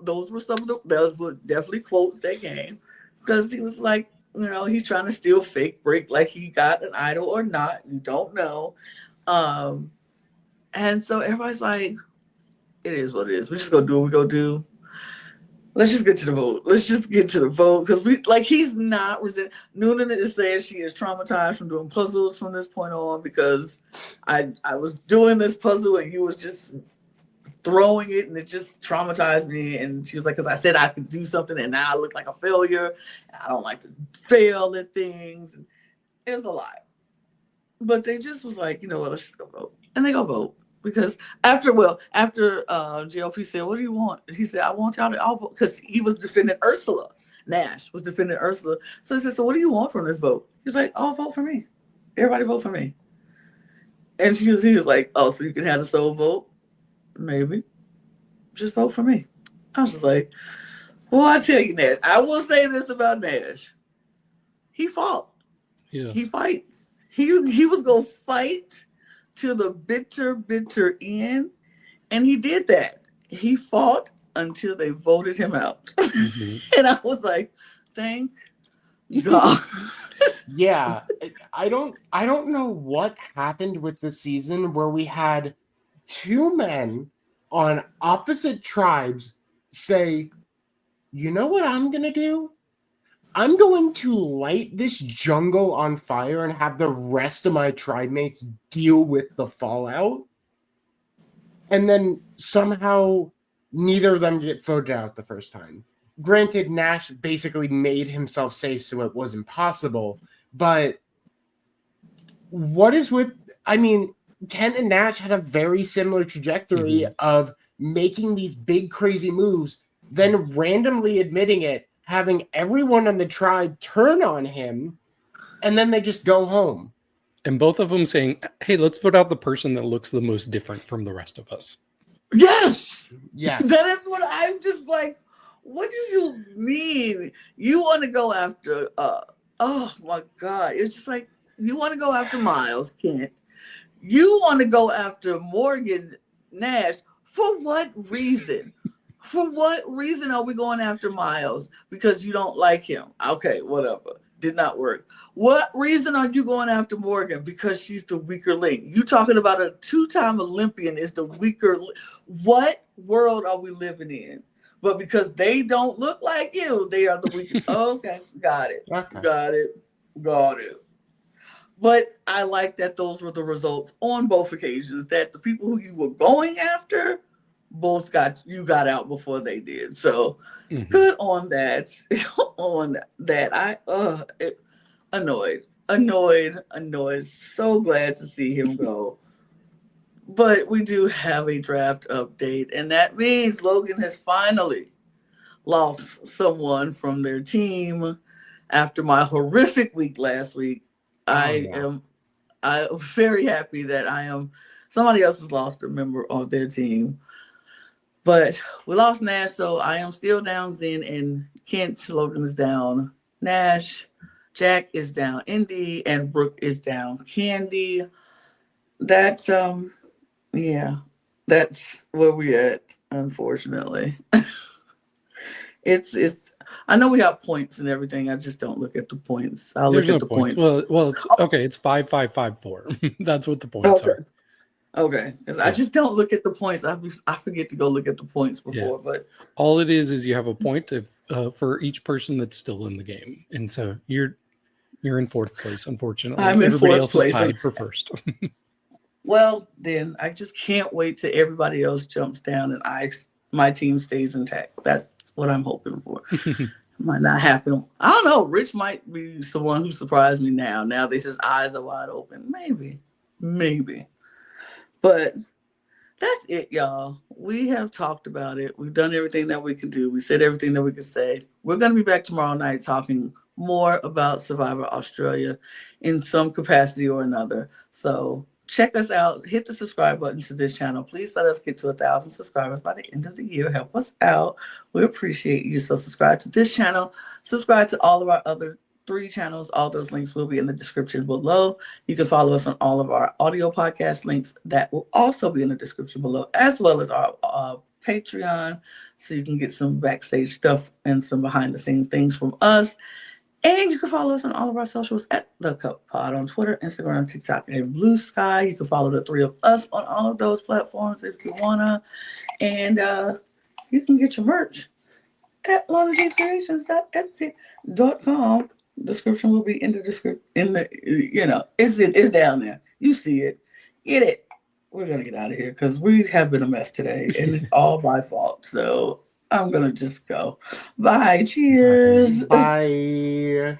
those were definitely quotes that came, because he was like, he's trying to steal fake break, like he got an idol or not. You don't know, and so everybody's like, it is what it is. We're just gonna do what we're gonna do. Let's just get to the vote. Because he's not resent. Noonan is saying she is traumatized from doing puzzles from this point on, because I was doing this puzzle and you was just throwing it and it just traumatized me. And she was like, because I said I could do something and now I look like a failure. I don't like to fail at things. It was a lot. But they just was like, let's just go vote. And they go vote. Because after GLP said, what do you want? He said, I want y'all to all vote, because he was defending Ursula. Nash was defending Ursula. So he said, so what do you want from this vote? He's like, oh, vote for me. Everybody vote for me. And he was like, oh, so you can have the soul vote? Maybe. Just vote for me. I was just like, well, I tell you, Nash, I will say this about Nash. He fought. Yes. He fights. He was going to fight to the bitter end, and he did that. He fought until they voted him out. And I was like, thank God. Yeah, I don't know what happened with the season where we had two men on opposite tribes say, you know what I'm gonna do? I'm going to light this jungle on fire and have the rest of my tribe mates deal with the fallout. And then somehow neither of them get voted out the first time. Granted, Nash basically made himself safe, so it was impossible. But what is with... Ken and Nash had a very similar trajectory of making these big, crazy moves, then randomly admitting it, having everyone on the tribe turn on him, and then they just go home. And both of them saying, hey, let's vote out the person that looks the most different from the rest of us. Yes. That is what I'm just like, what do you mean? You want to go after, oh my God. It's just like, you want to go after Miles, Kent. You want to go after Morgan Nash. For what reason? For what reason are we going after Miles? Because you don't like him. Okay, whatever. Did not work. What reason are you going after Morgan? Because she's the weaker link. You talking about a 2-time Olympian is the weaker link. What world are we living in? But because they don't look like you, they are the weaker. Okay, got it. Okay. Got it. But I like that those were the results on both occasions, that the people who you were going after both got out before they did. So good on that. Annoyed. So glad to see him go. But we do have a draft update, and that means Logan has finally lost someone from their team after my horrific week last week. I'm very happy that somebody else has lost a member of their team. But we lost Nash, so I am still down Zen, and Kent. Logan is down Nash. Jack is down Indy, and Brooke is down Candy. That's where we at, unfortunately. It's. I know we have points and everything. I just don't look at the points. I'll There's look no at the points. Well, it's okay. It's 5-5-5-4. That's what the points Okay. are. Okay, because Yeah. I just don't look at the points. I forget to go look at the points before, but All it is you have a point for each person that's still in the game, and so you're in fourth place. Unfortunately, I'm in everybody fourth else place. is tied for first. well, then I just can't wait till everybody else jumps down and my team stays intact. That's what I'm hoping for. Might not happen. I don't know. Rich might be someone who surprised me now. Now that his eyes are wide open. Maybe. But that's it, y'all. We have talked about it. We've done everything that we can do. We said everything that we could say. We're going to be back tomorrow night talking more about Survivor Australia in some capacity or another. So check us out. Hit the subscribe button to this channel. Please let us get to 1,000 subscribers by the end of the year. Help us out. We appreciate you. So subscribe to this channel. Subscribe to all of our other 3 channels. All those links will be in the description below. You can follow us on all of our audio podcast links that will also be in the description below, as well as our Patreon, so you can get some backstage stuff and some behind the scenes things from us. And you can follow us on all of our socials at The Cup Pod on Twitter, Instagram, TikTok, and Blue Sky. You can follow the 3 of us on all of those platforms if you wanna. And you can get your merch at lanajcreations.etsy.com. Description will be in the description. It's down there. You see it. Get it. We're gonna get out of here because we have been a mess today, and it's all my fault. So I'm gonna just go. Bye. Cheers. Bye.